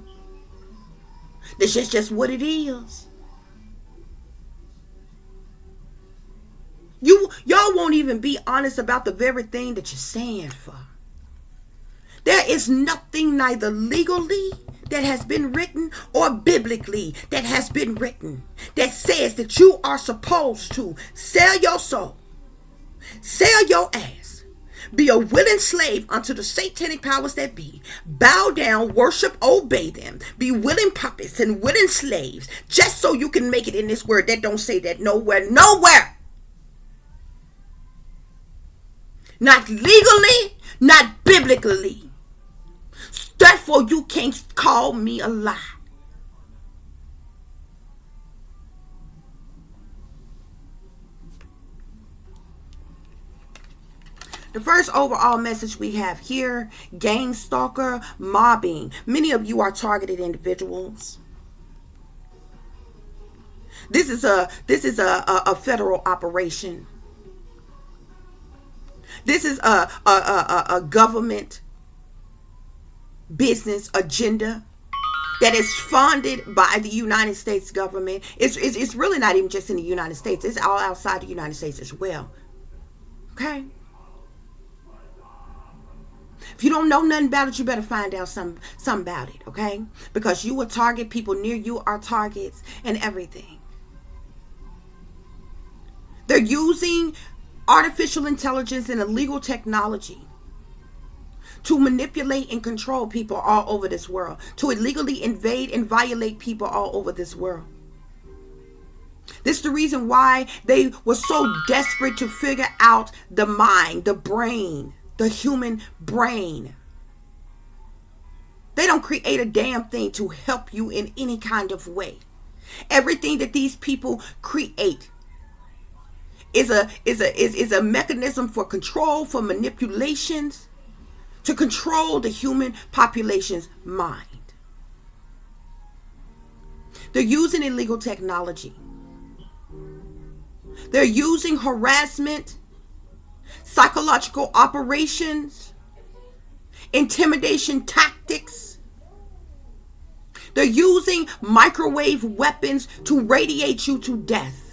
That's just what it is. Y'all won't even be honest about the very thing that you're saying for. There is nothing neither legally that has been written or biblically that has been written that says that you are supposed to sell your soul, sell your ass, Be a willing slave unto the satanic powers that be. Bow down, worship, obey them. Be willing puppets and willing slaves, just so you can make it in this word. That don't say that nowhere. Nowhere. Not legally, not biblically. Therefore, you can't call me a lie. The first overall message we have here: gang stalker, mobbing. Many of you are targeted individuals. This is a federal operation. This is a government business agenda that is funded by the United States government. It's really not even just in the United States. It's all outside the United States as well. Okay? If you don't know nothing about it, you better find out something about it, okay? Because you will target, people near you are targets, and everything. They're using artificial intelligence and illegal technology to manipulate and control people all over this world, to illegally invade and violate people all over this world. This is the reason why they were so desperate to figure out the mind, the brain, the human brain. They don't create a damn thing to help you in any kind of way. Everything that these people create is a mechanism for control, for manipulations, to control the human population's mind. They're using illegal technology. They're using harassment, psychological operations, intimidation tactics. They're using microwave weapons to radiate you to death.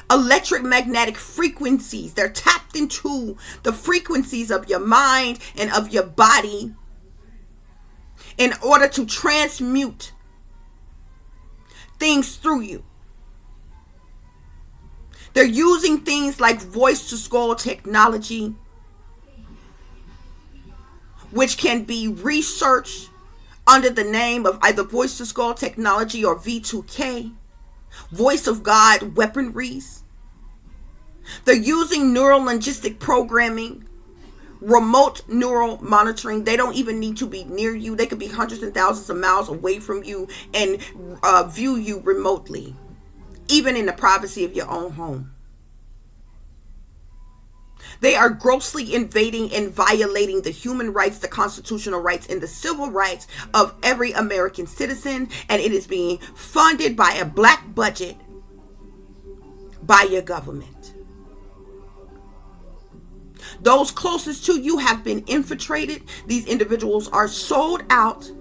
Electromagnetic frequencies. They're tapped into the frequencies of your mind and of your body in order to transmute things through you. They're using things like voice to skull technology, which can be researched under the name of either voice to skull technology or V2K, voice of God weaponries. They're using neurolinguistic programming, remote neural monitoring. They don't even need to be near you. They could be hundreds and thousands of miles away from you and view you remotely, even in the privacy of your own home. They are grossly invading and violating the human rights, the constitutional rights, and the civil rights of every American citizen, and it is being funded by a black budget by your government. Those closest to you have been infiltrated. These individuals are sold out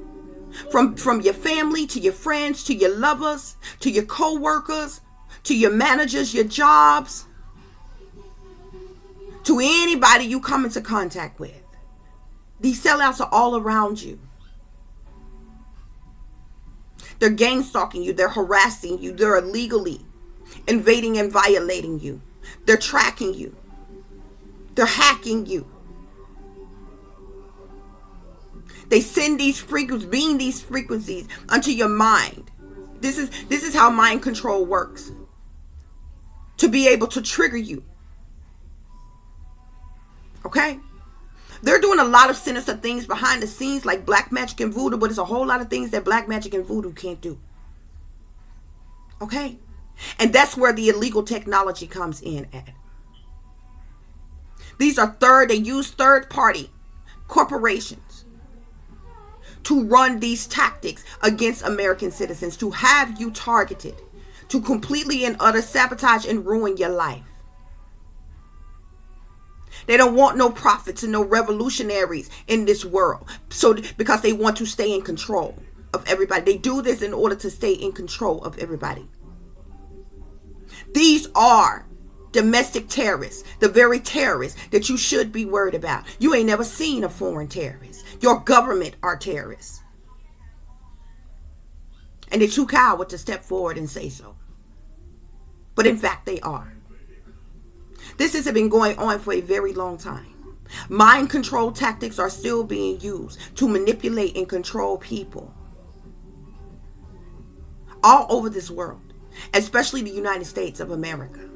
from your family to your friends to your lovers to your co-workers to your managers, your jobs, to anybody you come into contact with. These sellouts are all around you. They're gang stalking you. They're harassing you. They're illegally invading and violating you. They're tracking you. They're hacking you. They send these frequencies, beam these frequencies onto your mind. This is how mind control works. To be able to trigger you. Okay? They're doing a lot of sinister things behind the scenes like black magic and voodoo, but there's a whole lot of things that black magic and voodoo can't do. Okay? And that's where the illegal technology comes in at. These are they use third-party corporations to run these tactics against American citizens, to have you targeted, to completely and utter sabotage and ruin your life. They don't want no prophets and no revolutionaries in this world. So because they want to stay in control of everybody. They do this in order to stay in control of everybody. These are domestic terrorists, the very terrorists that you should be worried about. You ain't never seen a foreign terrorist. Your government are terrorists. And they're too coward to step forward and say so. But in fact, they are. This has been going on for a very long time. Mind control tactics are still being used to manipulate and control people all over this world, especially the United States of America.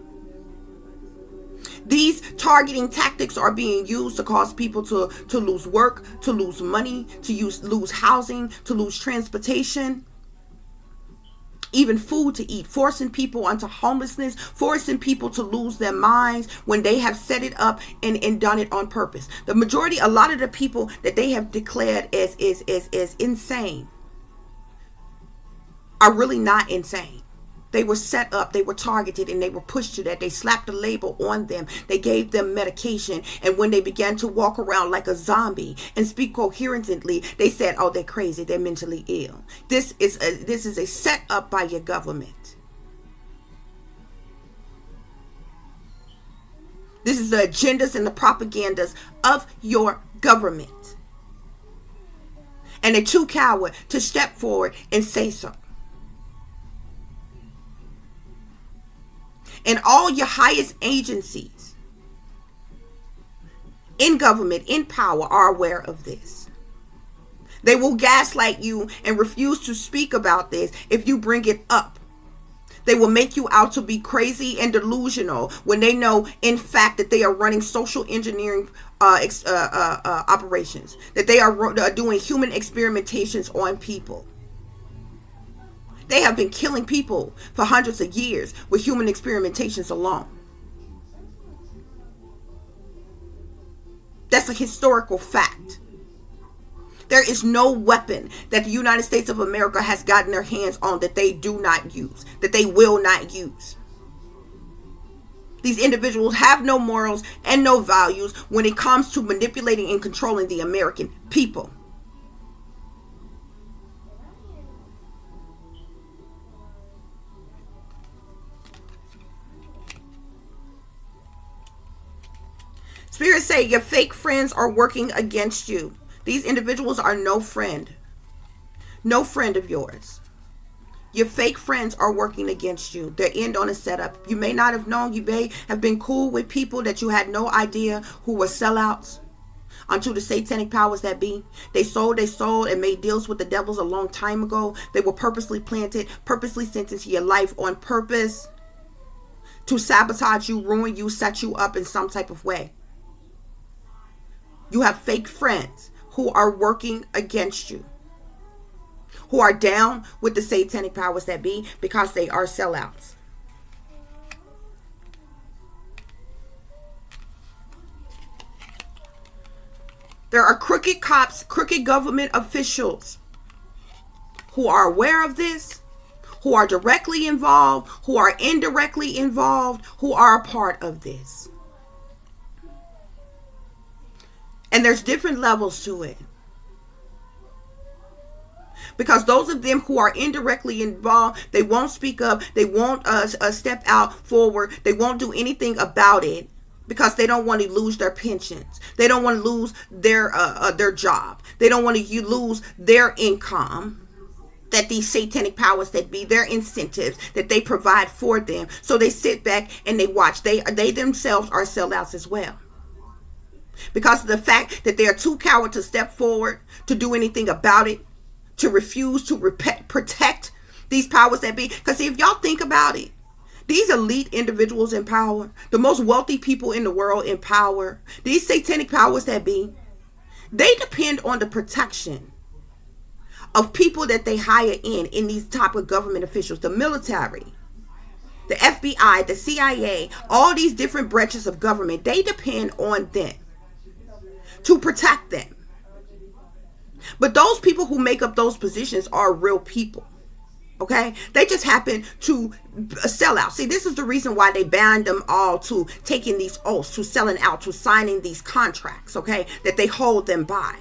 These targeting tactics are being used to cause people to lose work, to lose money, to lose housing, to lose transportation, even food to eat, forcing people onto homelessness, forcing people to lose their minds when they have set it up and done it on purpose. The majority, a lot of the people that they have declared as insane are really not insane. They were set up, they were targeted, and they were pushed to that. They slapped a label on them. They gave them medication. And when they began to walk around like a zombie and speak coherently, they said, oh, they're crazy, they're mentally ill. This is a set up by your government. This is the agendas and the propagandas of your government. And they're too coward to step forward and say so. And all your highest agencies in government, in power, are aware of this. They will gaslight you and refuse to speak about this if you bring it up. They will make you out to be crazy and delusional when they know, in fact, that they are running social engineering operations, that they are doing human experimentations on people. They have been killing people for hundreds of years with human experimentations alone. That's a historical fact. There is no weapon that the United States of America has gotten their hands on that they do not use, that they will not use. These individuals have no morals and no values when it comes to manipulating and controlling the American people. Spirit say your fake friends are working against you. These individuals are no friend of yours. Your fake friends are working against you. They're in on a setup. You may not have known. You may have been cool with people that you had no idea who were sellouts unto the satanic powers that be. They sold and made deals with the devils a long time ago. They were purposely planted, purposely sent into your life on purpose to sabotage you, ruin you, set you up in some type of way. You have fake friends who are working against you, who are down with the satanic powers that be because they are sellouts. There are crooked cops, crooked government officials who are aware of this, who are directly involved, who are indirectly involved, who are a part of this. And there's different levels to it. Because those of them who are indirectly involved, they won't speak up. They won't step out forward. They won't do anything about it because they don't want to lose their pensions. They don't want to lose their job. They don't want to lose their income that these satanic powers that be, their incentives that they provide for them. So they sit back and they watch. They themselves are sellouts as well. Because of the fact that they are too coward to step forward, to do anything about it, to refuse to protect these powers that be. Because if y'all think about it, these elite individuals in power, the most wealthy people in the world in power, these satanic powers that be, they depend on the protection of people that they hire in these type of government officials, the military, the FBI, the CIA, all these different branches of government. They depend on them to protect them. But those people who make up those positions are real people. Okay? They just happen to sell out. See, this is the reason why they banned them all to taking these oaths, to selling out, to signing these contracts, okay, that they hold them by.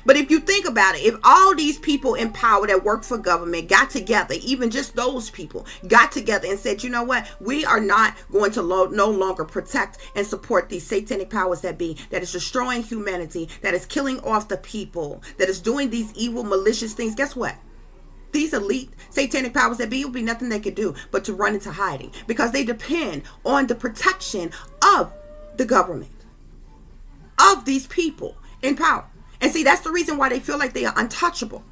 But if you think about it, if all these people in power that work for government got together, even just those people got together and said, you know what, we are not going to no longer protect and support these satanic powers that be, that is destroying humanity, that is killing off the people, that is doing these evil, malicious things. Guess what? These elite satanic powers that be, will be nothing they could do but to run into hiding, because they depend on the protection of the government, of these people in power. And see, that's the reason why they feel like they are untouchable.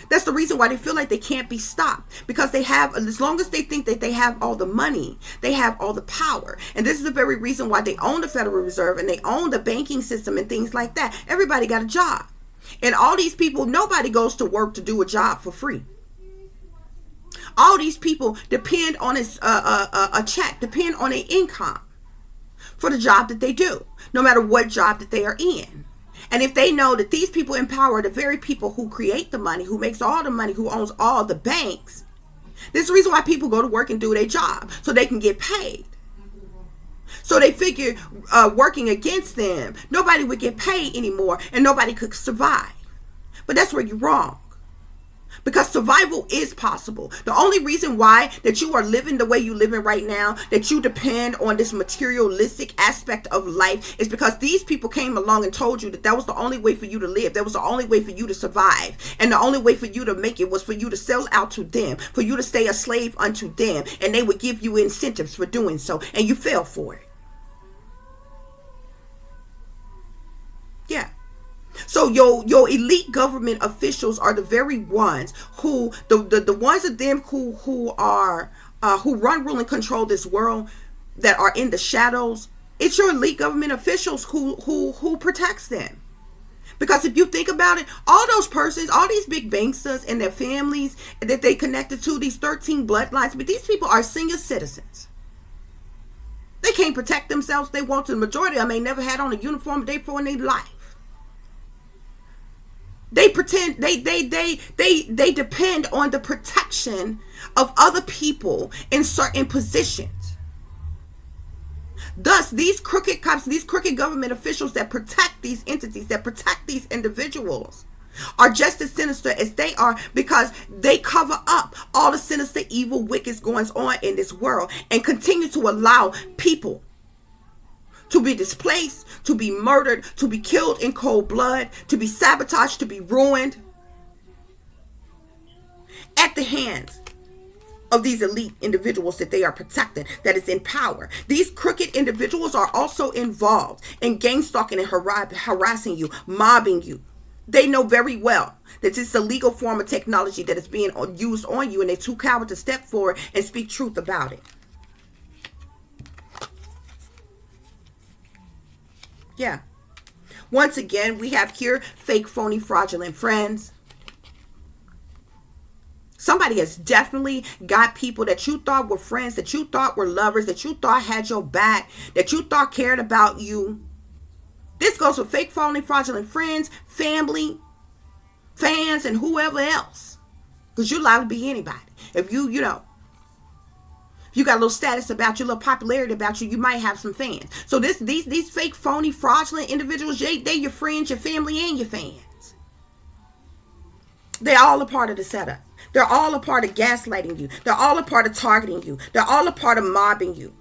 That's the reason why they feel like they can't be stopped, because they have, as long as they think that they have all the money, they have all the power. And this is the very reason why they own the Federal Reserve and they own the banking system and things like that. Everybody got a job. And all these people, nobody goes to work to do a job for free. All these people depend on a check, depend on an income for the job that they do, no matter what job that they are in. And if they know that these people in power are the very people who create the money, who makes all the money, who owns all the banks, this is the reason why people go to work and do their job, so they can get paid. So they figure working against them, nobody would get paid anymore and nobody could survive. But that's where you're wrong. Because survival is possible. The only reason why that you are living the way you're living right now, that you depend on this materialistic aspect of life, is because these people came along and told you that that was the only way for you to live. That was the only way for you to survive. And the only way for you to make it was for you to sell out to them, for you to stay a slave unto them. And they would give you incentives for doing so. And you fell for it. Yeah. So your elite government officials are the very ones who the ones of them who run, rule, and control this world, that are in the shadows. It's your elite government officials who protects them. Because if you think about it, all those persons, all these big banksters and their families that they connected to, these 13 bloodlines, but these people are senior citizens. They can't protect themselves. They want to. The majority of them ain't never had on a uniform a day before in their life. They pretend they depend on the protection of other people in certain positions. Thus, these crooked cops, these crooked government officials that protect these entities, that protect these individuals, are just as sinister as they are, because they cover up all the sinister, evil, wicked goings on in this world and continue to allow people to be displaced, to be murdered, to be killed in cold blood, to be sabotaged, to be ruined at the hands of these elite individuals that they are protecting, that is in power. These crooked individuals are also involved in gang stalking and harassing you, mobbing you. They know very well that it's a legal form of technology that is being used on you, and they're too coward to step forward and speak truth about it. Yeah. Once again, we have here fake, phony, fraudulent friends. Somebody has definitely got people that you thought were friends, that you thought were lovers, that you thought had your back, that you thought cared about you. This goes for fake, phony, fraudulent friends, family, fans, and whoever else. Because you're allowed to be anybody. If you got a little status about you, a little popularity about you, you might have some fans. So these fake, phony, fraudulent individuals, they're your friends, your family, and your fans. They're all a part of the setup. They're all a part of gaslighting you. They're all a part of targeting you. They're all a part of mobbing you.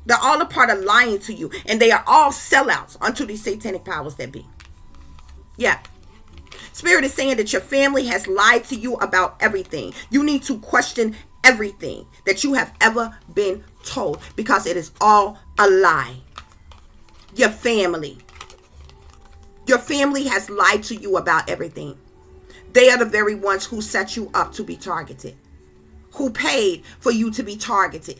They're all a part of lying to you. And they are all sellouts unto these satanic powers that be. Yeah. Spirit is saying that your family has lied to you about everything. You need to question everything that you have ever been told, because it is all a lie. Your family has lied to you about everything. They are the very ones who set you up to be targeted, who paid for you to be targeted,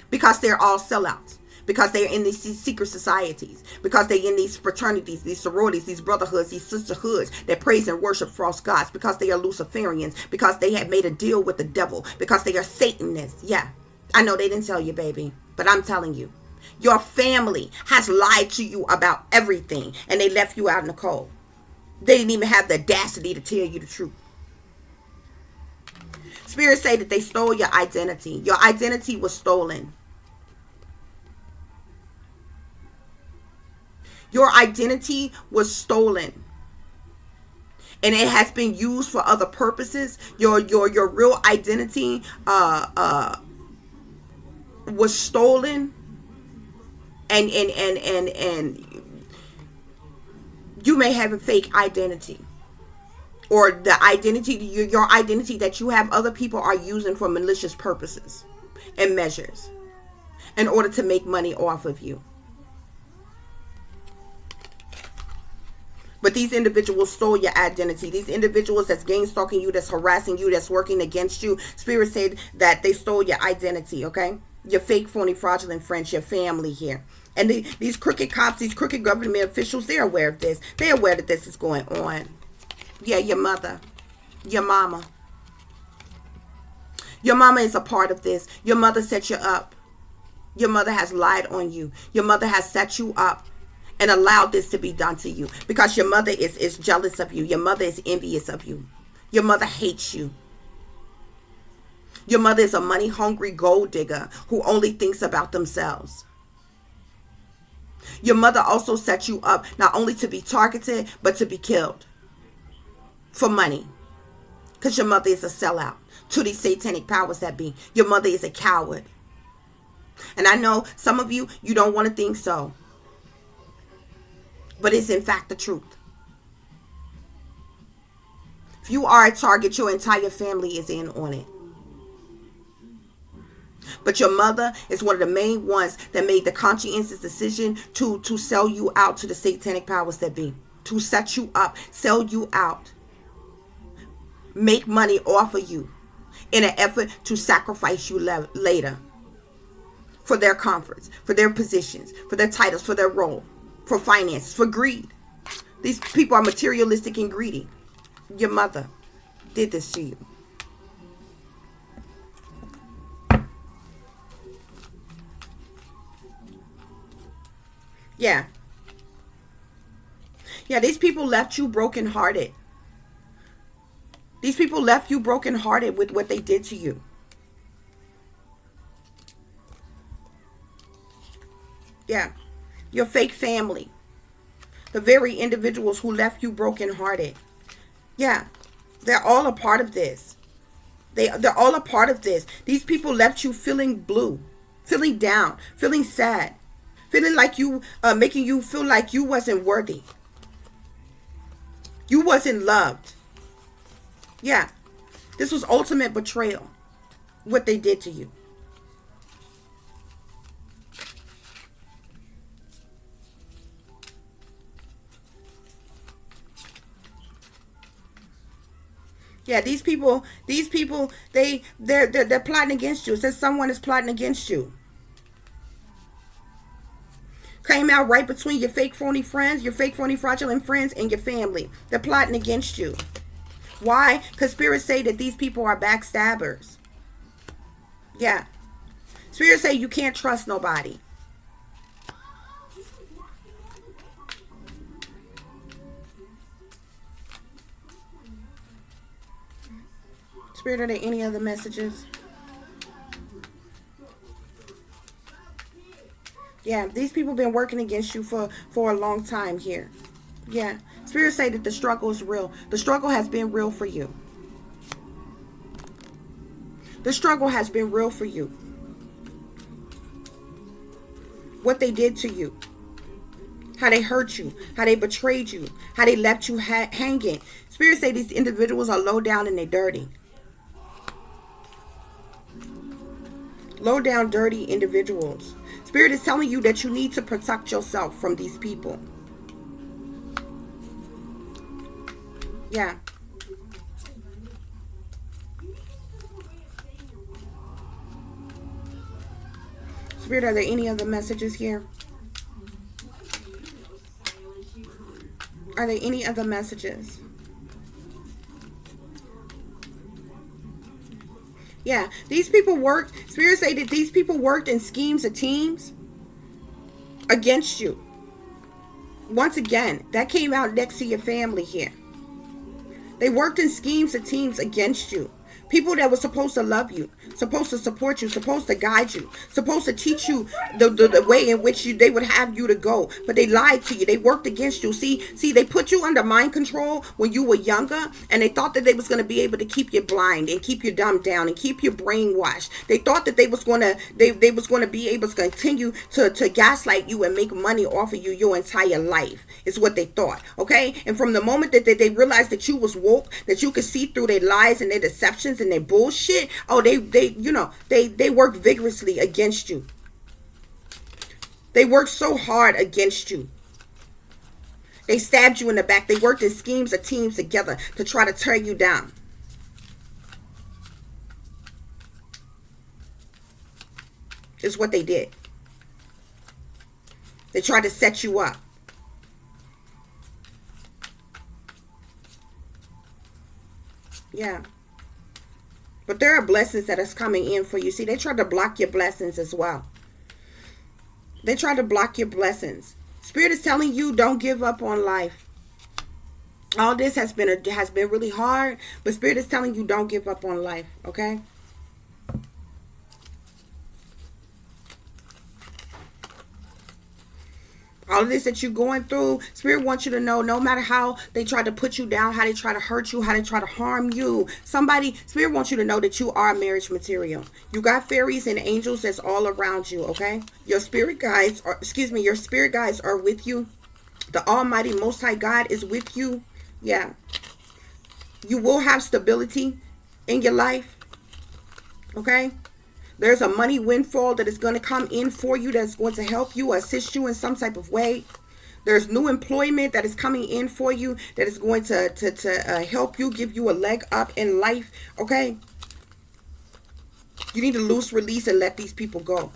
because they're all sellouts, because they're in these secret societies, because they're in these fraternities, these sororities, these brotherhoods, these sisterhoods that praise and worship false gods, because they are Luciferians, because they have made a deal with the devil, because they are Satanists. Yeah, I know they didn't tell you, baby, but I'm telling you. Your family has lied to you about everything, and they left you out in the cold. They didn't even have the audacity to tell you the truth. Spirits say that they stole your identity. Your identity was stolen. Your identity was stolen. And it has been used for other purposes. Your real identity was stolen. And you may have a fake identity, or the identity, your identity that you have, other people are using for malicious purposes and measures. in order to make money off of you. But these individuals stole your identity. These individuals that's gang stalking you, that's harassing you, that's working against you, Spirit said that they stole your identity, okay? Your fake, phony, fraudulent friends, your family here. And these crooked cops, these crooked government officials, they're aware of this. They're aware that this is going on. Yeah, your mother, your mama. Your mama is a part of this. Your mother set you up. Your mother has lied on you. Your mother has set you up and allowed this to be done to you because your mother is jealous of you. Your mother is envious of you. Your mother hates you. Your mother is a money-hungry gold digger who only thinks about themselves. Your mother also set you up not only to be targeted, but to be killed for money. Because your mother is a sellout to these satanic powers that be. Your mother is a coward. And I know some of you, you don't want to think so. But it's in fact the truth. If you are a target, your entire family is in on it. But your mother is one of the main ones that made the conscientious decision to sell you out to the satanic powers that be. To set you up, sell you out. Make money off of you in an effort to sacrifice you later. For their comforts, for their positions, for their titles, for their role, for finances, for greed. These people are materialistic and greedy. Your mother did this to you. Yeah. Yeah, these people left you brokenhearted. These people left you brokenhearted with what they did to you. Yeah. Your fake family. The very individuals who left you brokenhearted. Yeah. They're all a part of this. They're all a part of this. These people left you feeling blue, feeling down, feeling sad, feeling like you, making you feel like you wasn't worthy. You wasn't loved. Yeah. This was ultimate betrayal. What they did to you. Yeah, these people, they're plotting against you. It says someone is plotting against you. Came out right between your fake phony friends, your fake phony fraudulent friends, and your family. They're plotting against you. Why? Because spirits say that these people are backstabbers. Yeah. Spirits say you can't trust nobody. Spirit, are there any other messages? Yeah, these people been working against you for a long time here. Yeah. Spirits say that the struggle is real. The struggle has been real for you. The struggle has been real for you. What they did to you. How they hurt you. How they betrayed you. How they left you hanging. Spirits say these individuals are low down and they're dirty. Low down, dirty individuals. Spirit is telling you that you need to protect yourself from these people. Yeah. Spirit, are there any other messages here? Are there any other messages? Yeah, these people worked. Spirit say that these people worked in schemes of teams against you. Once again, that came out next to your family here. They worked in schemes of teams against you. People that were supposed to love you, supposed to support you, supposed to guide you, supposed to teach you the way in which they would have you to go. But they lied to you. They worked against you. See, they put you under mind control when you were younger, and they thought that they was going to be able to keep you blind and keep you dumbed down and keep you brainwashed. They thought that they was going to be able to continue to gaslight you and make money off of you your entire life. Is what they thought. Okay? And from the moment that they realized that you was woke, that you could see through their lies and their deceptions and their bullshit, oh, they worked vigorously against you. They worked so hard against you. They stabbed you in the back. They worked in schemes or teams together to try to tear you down. Is what they did. They tried to set you up. Yeah. But there are blessings that is coming in for you. See, they tried to block your blessings as well. They tried to block your blessings. Spirit is telling you, don't give up on life. All this has been really hard, but Spirit is telling you, don't give up on life, okay? All of this that you're going through, Spirit wants you to know, no matter how they try to put you down, how they try to hurt you, how they try to harm you, Spirit wants you to know that you are marriage material. You got fairies and angels that's all around you, okay? Your spirit guides are with you. The Almighty Most High God is with you. Yeah. You will have stability in your life, okay? There's a money windfall that is going to come in for you that's going to help you, assist you in some type of way. There's new employment that is coming in for you that is going to help you, give you a leg up in life, okay? You need to loose, release, and let these people go.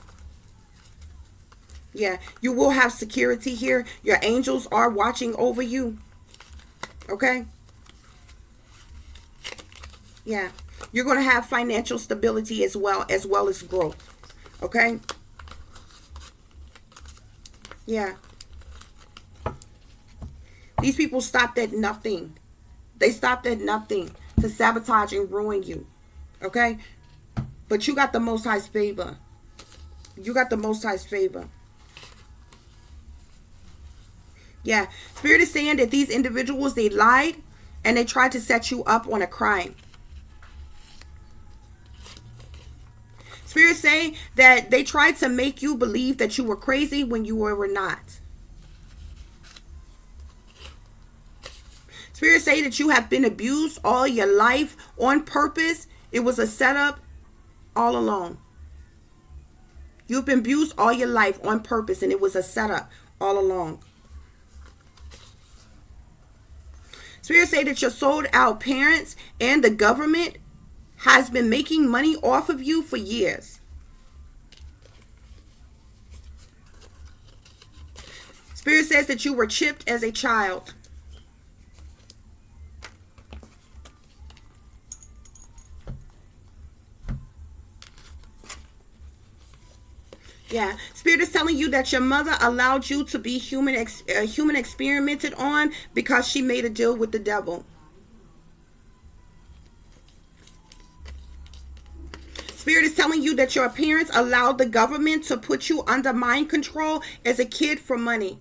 Yeah, you will have security here. Your angels are watching over you, okay? Yeah. You're going to have financial stability as well as growth. Okay? Yeah. These people stopped at nothing. They stopped at nothing to sabotage and ruin you. Okay? But you got the Most High's favor. You got the Most High's favor. Yeah. Spirit is saying that these individuals, they lied and they tried to set you up on a crime. Spirit say that they tried to make you believe that you were crazy when you were not. Spirit say that you have been abused all your life on purpose. It was a setup all along. You've been abused all your life on purpose, and it was a setup all along. Spirit say that your sold out parents and the government has been making money off of you for years. Spirit says that you were chipped as a child. Yeah. Spirit is telling you that your mother allowed you to be human experimented on because she made a deal with the devil. Spirit is telling you that your parents allowed the government to put you under mind control as a kid for money.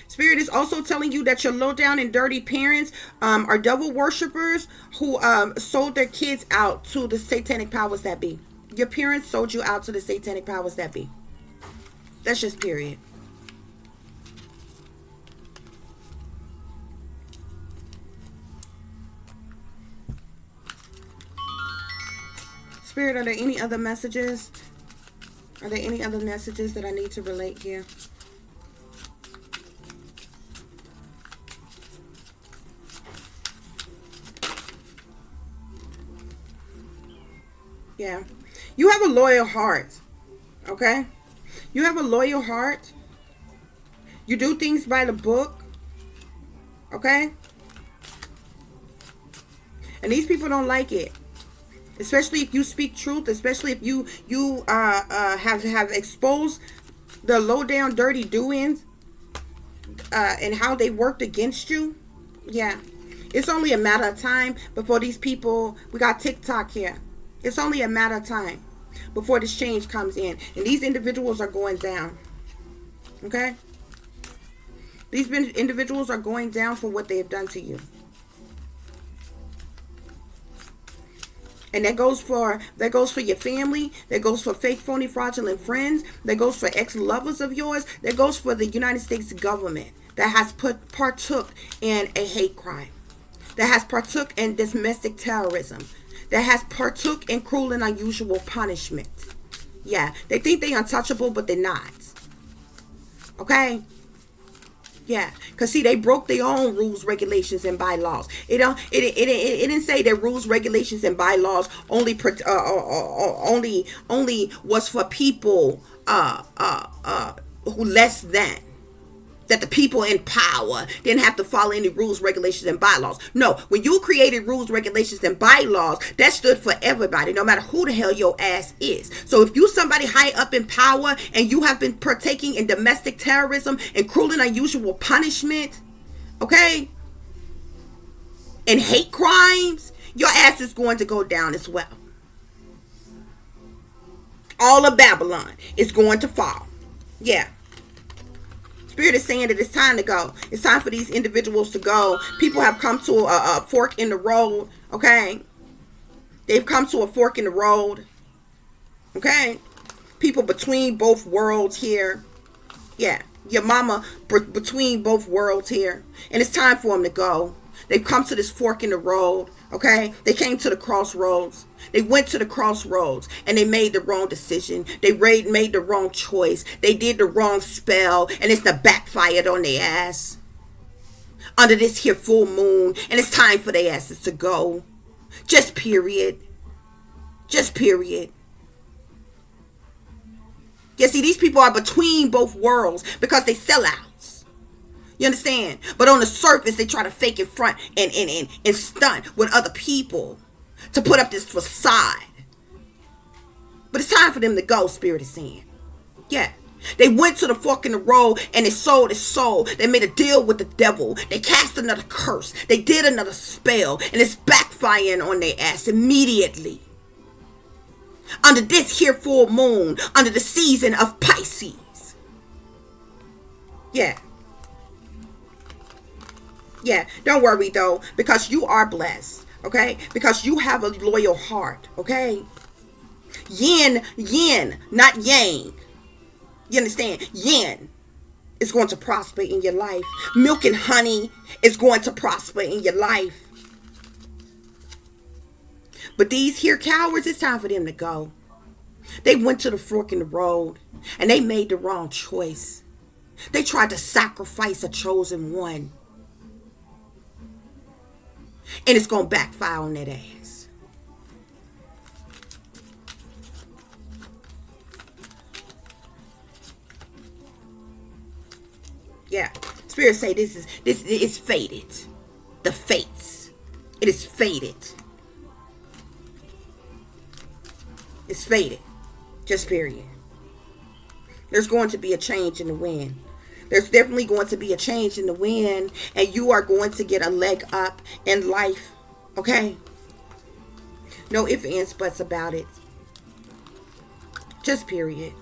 Spirit is also telling you that your low down and dirty parents are devil worshipers who sold their kids out to the satanic powers that be. Your parents sold you out to the satanic powers that be. That's just period. Spirit, are there any other messages? Are there any other messages that I need to relate here? Yeah. You have a loyal heart. Okay? You have a loyal heart. You do things by the book. Okay? And these people don't like it. Especially if you speak truth, especially if you have exposed the low down dirty doings and how they worked against you. Yeah. It's only a matter of time before these people, we got TikTok here. It's only a matter of time before this change comes in. And these individuals are going down. Okay? These individuals are going down for what they have done to you. And that goes for your family. That goes for fake, phony, fraudulent friends. That goes for ex-lovers of yours. That goes for the United States government that has partook in a hate crime. That has partook in domestic terrorism. that has partook in cruel and unusual punishment. Yeah, they think they untouchable, but they're not. Okay? Yeah, because see, they broke their own rules, regulations, and bylaws. It didn't say that rules, regulations, and bylaws only was for people who less than. That the people in power didn't have to follow any rules, regulations, and bylaws. No, when you created rules, regulations, and bylaws, that stood for everybody, no matter who the hell your ass is. So if you somebody high up in power and you have been partaking in domestic terrorism and cruel and unusual punishment, okay, and hate crimes, your ass is going to go down as well. All of Babylon is going to fall. Yeah. Spirit is saying that it's time to go. It's time for these individuals to go. People have come to a fork in the road. Okay. They've come to a fork in the road. Okay. People between both worlds here. Yeah. Your mama between both worlds here. And it's time for them to go. They've come to this fork in the road. Okay. They came to the crossroads. They went to the crossroads and they made the wrong decision. They made the wrong choice. They did the wrong spell, and it's the backfired on their ass under this here full moon, and it's time for their asses to go. Just period. Just period. Yeah, see, these people are between both worlds because they sell outs. You understand? But on the surface, they try to fake it front and stunt with other people to put up this facade. But it's time for them to go, Spirit is saying. Yeah. They went to the fork in the road and they sold his soul. They made a deal with the devil. They cast another curse. They did another spell. And it's backfiring on their ass immediately. Under this here full moon. Under the season of Pisces. Yeah. Yeah. Don't worry though. Because you are blessed. Okay? Because you have a loyal heart. Okay? Yin, not yang. You understand? Yin is going to prosper in your life. Milk and honey is going to prosper in your life. But these here cowards, it's time for them to go. They went to the fork in the road and they made the wrong choice. They tried to sacrifice a chosen one. And it's going to backfire on that ass. Yeah. Spirit say this is fated. The fates. It is fated. It's fated. Just period. There's going to be a change in the wind. There's definitely going to be a change in the wind, and you are going to get a leg up in life. Okay? No ifs, ands, buts about it. Just period.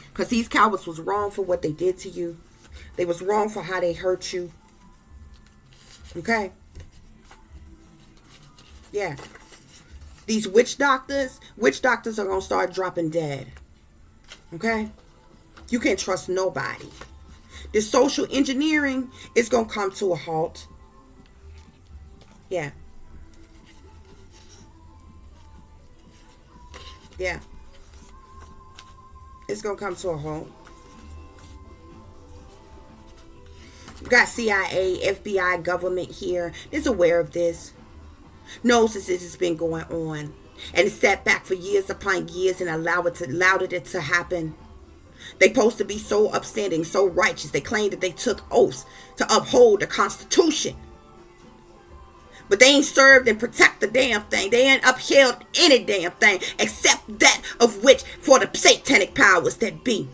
Because these cowards was wrong for what they did to you. They was wrong for how they hurt you. Okay? Yeah. These witch doctors are going to start dropping dead. Okay? You can't trust nobody. This social engineering is going to come to a halt. Yeah. Yeah. It's going to come to a halt. You got CIA, FBI, government here. Is aware of this. Knows that this has been going on. And it's sat back for years upon years and allowed it to happen. They supposed to be so upstanding, so righteous. They claim that they took oaths to uphold the Constitution. But they ain't served and protect the damn thing. They ain't upheld any damn thing except that of which for the satanic powers that be.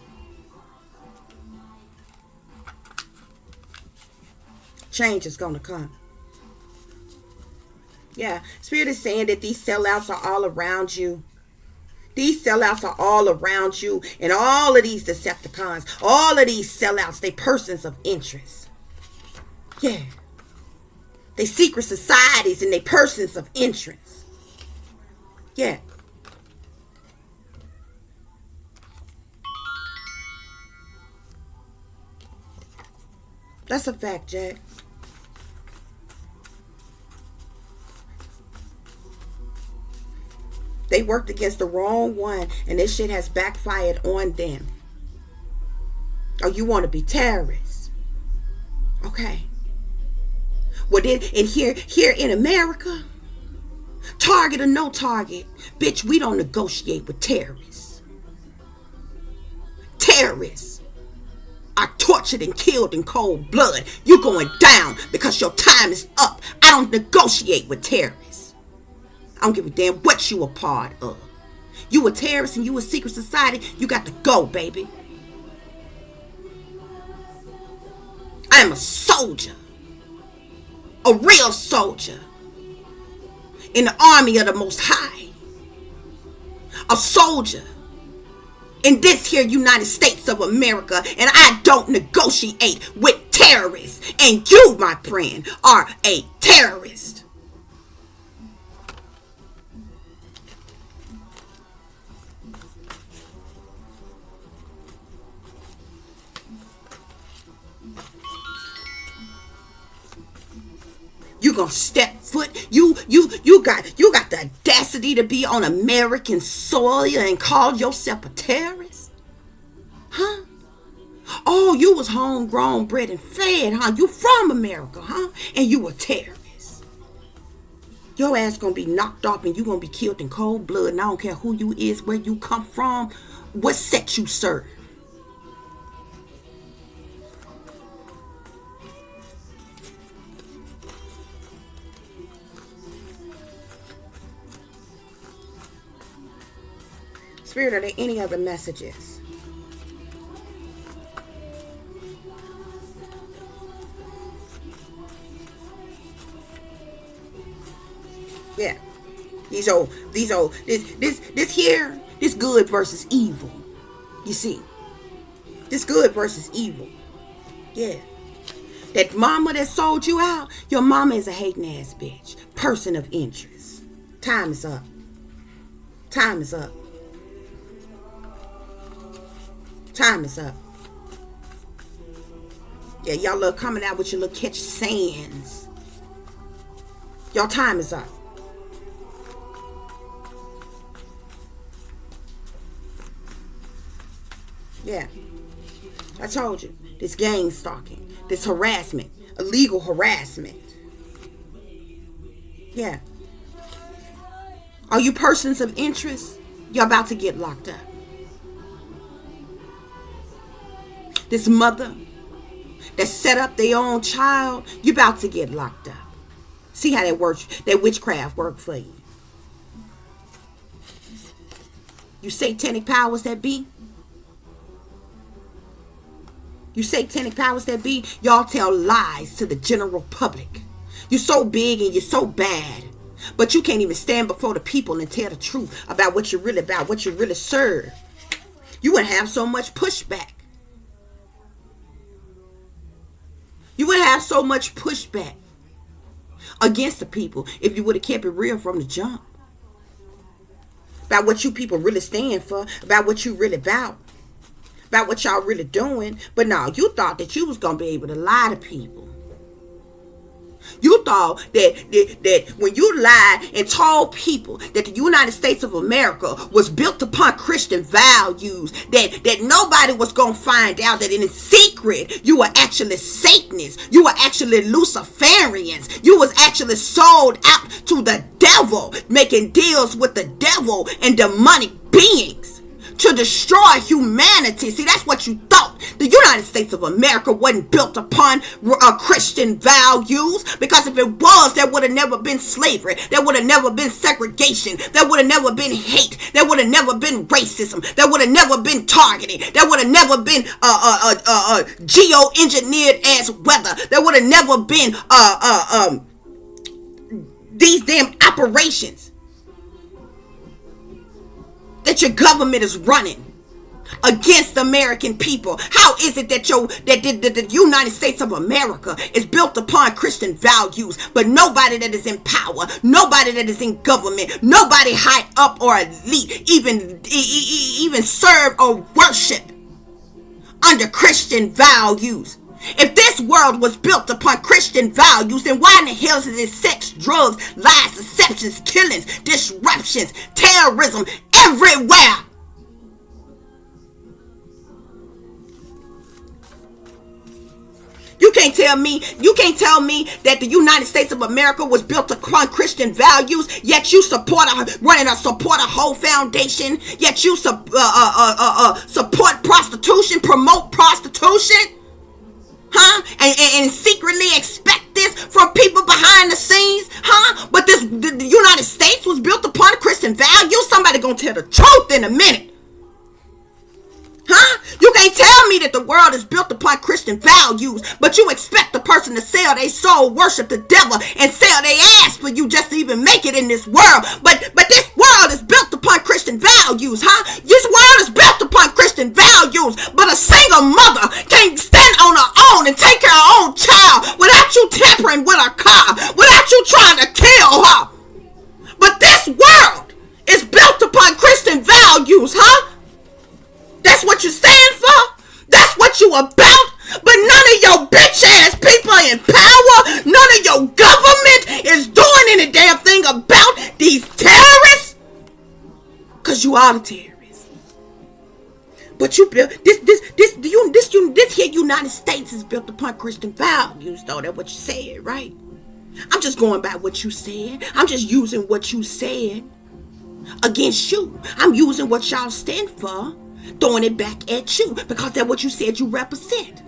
Change is going to come. Yeah, Spirit is saying that these sellouts are all around you. These sellouts are all around you. And all of these Decepticons, all of these sellouts, they persons of interest. Yeah. They secret societies and they persons of interest. Yeah. That's a fact, Jack. They worked against the wrong one, and this shit has backfired on them. Oh, you want to be terrorists? Okay. Well, then, and here in America, target or no target, bitch, we don't negotiate with terrorists. Terrorists are tortured and killed in cold blood. You're going down because your time is up. I don't negotiate with terrorists. I don't give a damn what you a part of. You a terrorist and you a secret society, you got to go, baby. I am a soldier. A real soldier. In the army of the Most High. A soldier in this here United States of America, and I don't negotiate with terrorists. And you, my friend, are a terrorist. You gonna step foot? You got the audacity to be on American soil and call yourself a terrorist? Huh? Oh, you was homegrown, bred and fed, huh? You from America, huh? And you a terrorist. Your ass gonna be knocked off and you gonna be killed in cold blood, and I don't care who you is, where you come from, what sex you serve. Spirit, are there any other messages? Yeah. This good versus evil. You see. This good versus evil. Yeah. That mama that sold you out, your mama is a hating ass bitch. Person of interest. Time is up. Time is up. Time is up. Yeah, y'all look coming out with your little catch sands. Y'all time is up. Yeah. I told you. This gang stalking. This harassment. Illegal harassment. Yeah. Are you persons of interest? You're about to get locked up. This mother that set up their own child, you about to get locked up. See how that works, that witchcraft work for you. You satanic powers that be. You satanic powers that be, y'all tell lies to the general public. You're so big and you're so bad, but you can't even stand before the people and tell the truth about what you're really about, what you really serve. You wouldn't have so much pushback. You would have so much pushback against the people if you would have kept it real from the jump. About what you people really stand for, about what you really about what y'all really doing. But no, you thought that you was going to be able to lie to people. You thought that when you lied and told people that the United States of America was built upon Christian values, that nobody was going to find out that in secret you were actually Satanists, you were actually Luciferians, you was actually sold out to the devil, making deals with the devil and demonic beings to destroy humanity. See, that's what you thought. The United States of America wasn't built upon Christian values, because if it was, there would have never been slavery. There would have never been segregation. There would have never been hate. There would have never been racism. There would have never been targeting. There would have never been geo-engineered ass weather. There would have never been these damn operations that your government is running against the American people. How is it that the United States of America is built upon Christian values, but nobody that is in power, nobody that is in government, nobody high up or elite even serve or worship under Christian values? If this world was built upon Christian values, then why in the hell is it sex, drugs, lies, deceptions, killings, disruptions, terrorism everywhere? You can't tell me that the United States of America was built upon Christian values, yet you support a whole foundation, yet you support prostitution, promote prostitution, huh? And secretly expect this from people behind the scenes, huh? But the United States was built upon Christian values. Somebody gonna tell the truth in a minute. Huh? You can't tell me that the world is built upon Christian values, but you expect the person to sell their soul, worship the devil, and sell their ass for you just to even make it in this world. But this world is built upon Christian values, huh? This world is built upon Christian values, but a single mother can't stand on her own and take care of her own child without you tampering with her car, without you trying to kill her. But this world is built upon Christian values, huh? That's what you stand for? That's what you about? But none of your bitch ass people in power, none of your government is doing any damn thing about these terrorists? Cause you are the terrorists. But you built this here United States is built upon Christian values, though. That's what you said, right? I'm just going by what you said. I'm just using what you said against you. I'm using what y'all stand for, throwing it back at you, because that's what you said you represent.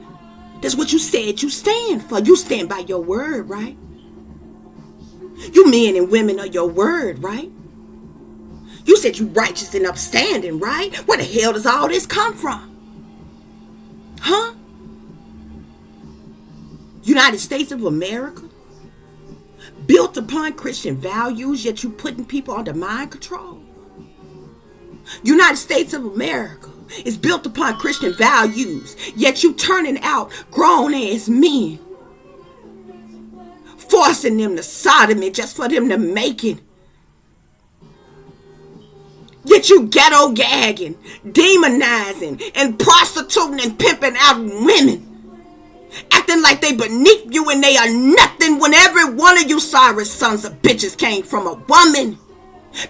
That's what you said you stand for. You stand by your word, right? You men and women are your word, right? You said you righteous and upstanding, right? Where the hell does all this come from? Huh? United States of America, built upon Christian values, yet you putting people under mind control. United States of America is built upon Christian values, yet you turning out grown-ass men, forcing them to sodomy just for them to make it. Yet you ghetto gagging, demonizing, and prostituting and pimping out women, acting like they beneath you and they are nothing when every one of you sorry sons of bitches came from a woman.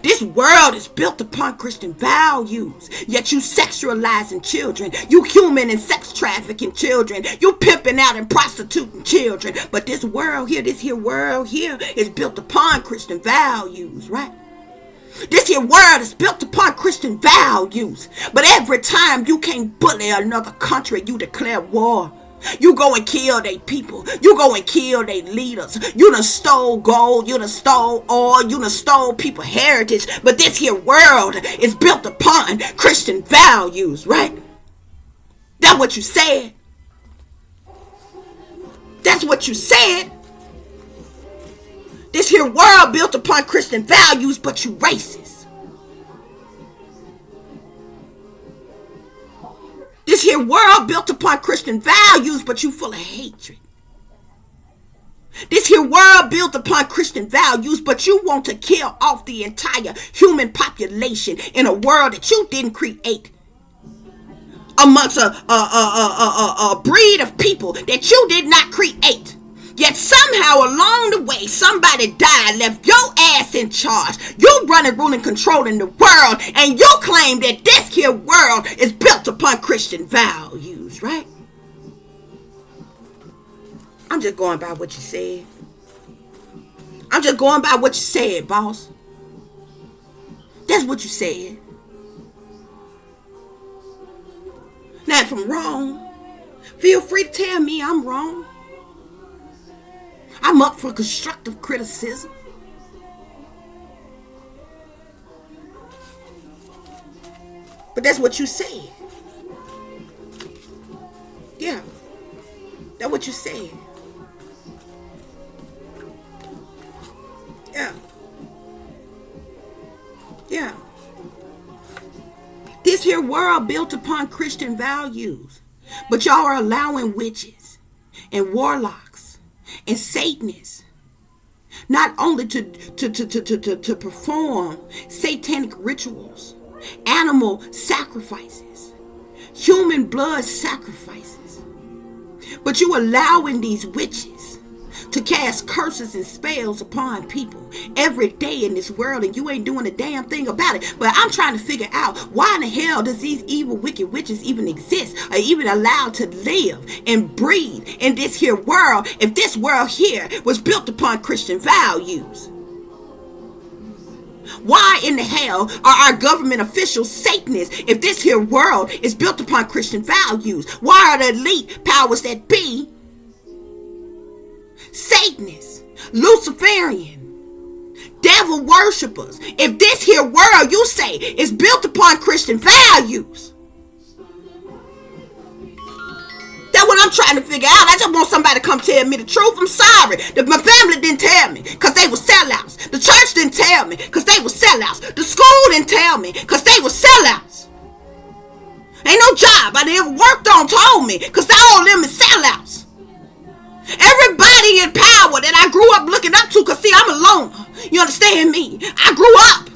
This world is built upon Christian values, yet you sexualizing children, you human and sex trafficking children, you pimping out and prostituting children. But this world here is built upon Christian values, right? This here world is built upon Christian values, but every time you can't bully another country, you declare war. You go and kill their people. You go and kill their leaders. You done stole gold. You done stole oil. You done stole people's heritage. But this here world is built upon Christian values, right? That's what you said. That's what you said. This here world built upon Christian values, but you racist. This here world built upon Christian values, but you full of hatred. This here world built upon Christian values, but you want to kill off the entire human population in a world that you didn't create, amongst a breed of people that you did not create. Yet somehow along the way, somebody died, left your ass in charge. You running, ruling, controlling the world, and you claim that this here world is built upon Christian values, right? I'm just going by what you said. I'm just going by what you said, boss. That's what you said. Now, if I'm wrong, feel free to tell me I'm wrong. I'm up for constructive criticism. But that's what you said. Yeah. That's what you said. Yeah. Yeah. This here world built upon Christian values, but y'all are allowing witches and warlocks and Satanists not only to perform satanic rituals, animal sacrifices, human blood sacrifices, But you allowing these witches to cast curses and spells upon people every day in this world, and you ain't doing a damn thing about it. But I'm trying to figure out, why in the hell does these evil, wicked witches even exist, or even allowed to live and breathe in this here world, if this world here was built upon Christian values? Why in the hell are our government officials Satanists if this here world is built upon Christian values? Why are the elite powers that be Satanists, Luciferian, devil worshippers, if this here world, you say, is built upon Christian values? That's what I'm trying to figure out. I just want somebody to come tell me the truth. I'm sorry. My family didn't tell me because they were sellouts. The church didn't tell me because they were sellouts. The school didn't tell me because they were sellouts. Ain't no job I ever worked on told me because all of them is sellouts. Everybody in power that I grew up looking up to, because see, I'm a loner. You understand me? I grew up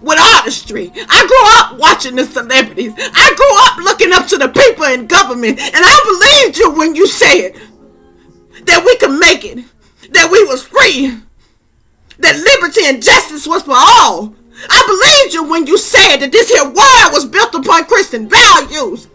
with artistry. I grew up watching the celebrities. I grew up looking up to the people in government. And I believed you when you said that we could make it, that we was free, that liberty and justice was for all. I believed you when you said that this here world was built upon Christian values.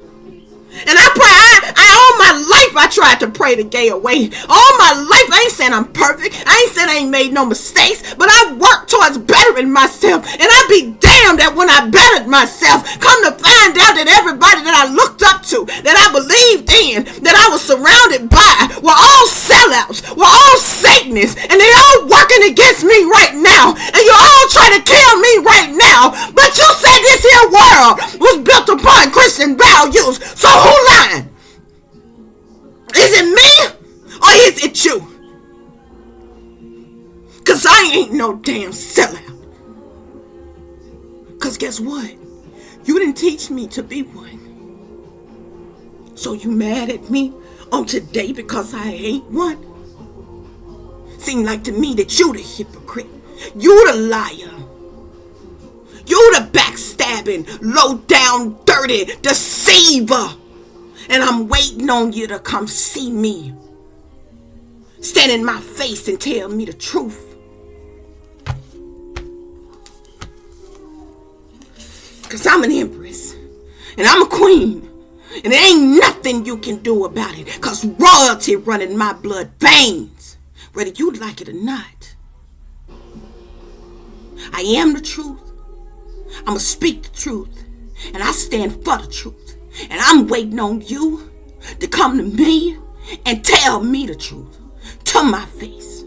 And I pray, I all my life I tried to pray the gay away. All my life, I ain't saying I'm perfect. I ain't saying I ain't made no mistakes, but I work towards bettering myself. And I be damned that when I bettered myself, come to find out that everybody that I looked up to, that I believed in, that I was surrounded by, were all sellouts, were all Satanists, and they all working against me right now. And you all trying to kill me right now. But you said this here world was built upon Christian values. So who lying? Is it me or is it you? Cause I ain't no damn sellout. Cause guess what? You didn't teach me to be one. So you mad at me on today because I ain't one? Seem like to me that you the hypocrite. You the liar. You the backstabbing, low down, dirty deceiver. And I'm waiting on you to come see me. Stand in my face and tell me the truth. Because I'm an empress. And I'm a queen. And there ain't nothing you can do about it. Because royalty running my blood veins. Whether you like it or not. I am the truth. I'm going to speak the truth. And I stand for the truth. And I'm waiting on you to come to me and tell me the truth to my face.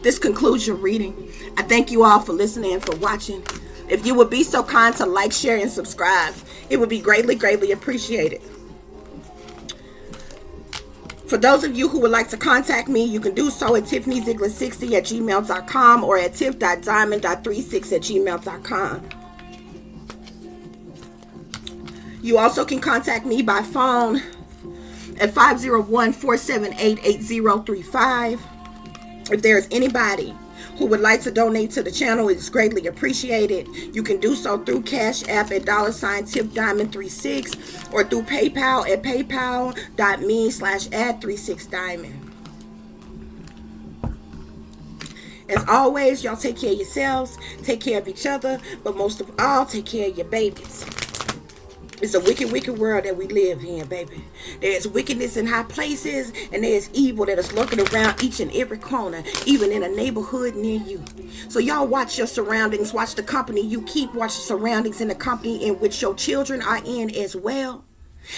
This concludes your reading. I thank you all for listening and for watching. If you would be so kind to like, share, and subscribe, it would be greatly, greatly appreciated. For those of you who would like to contact me, you can do so at tiffanyziegler60@gmail.com or at tiff.diamond.36@gmail.com. You also can contact me by phone at 501-478-8035. If there's anybody who would like to donate to the channel, it's greatly appreciated. You can do so through Cash App at $tiffdiamond36 or through PayPal at paypal.me/@36diamond. As always, y'all take care of yourselves, take care of each other, but most of all, take care of your babies. It's a wicked, wicked world that we live in, baby. There's wickedness in high places, and there's evil that is lurking around each and every corner, even in a neighborhood near you. So y'all watch your surroundings, watch the company you keep, watch the surroundings in the company in which your children are in as well.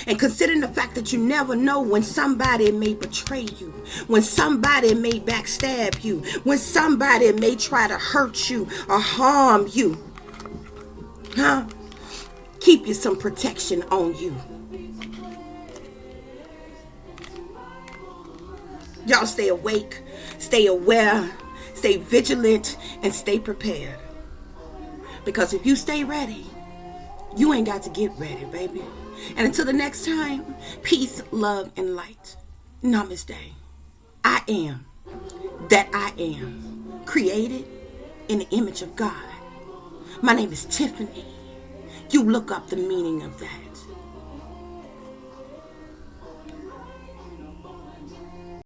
And considering the fact that you never know when somebody may betray you, when somebody may backstab you, when somebody may try to hurt you or harm you. Huh? Keep you some protection on you. Y'all stay awake, stay aware, stay vigilant, and stay prepared. Because if you stay ready, you ain't got to get ready, baby. And until the next time, peace, love, and light. Namaste. I am that I am, created in the image of God. My name is Tiffany. You look up the meaning of that.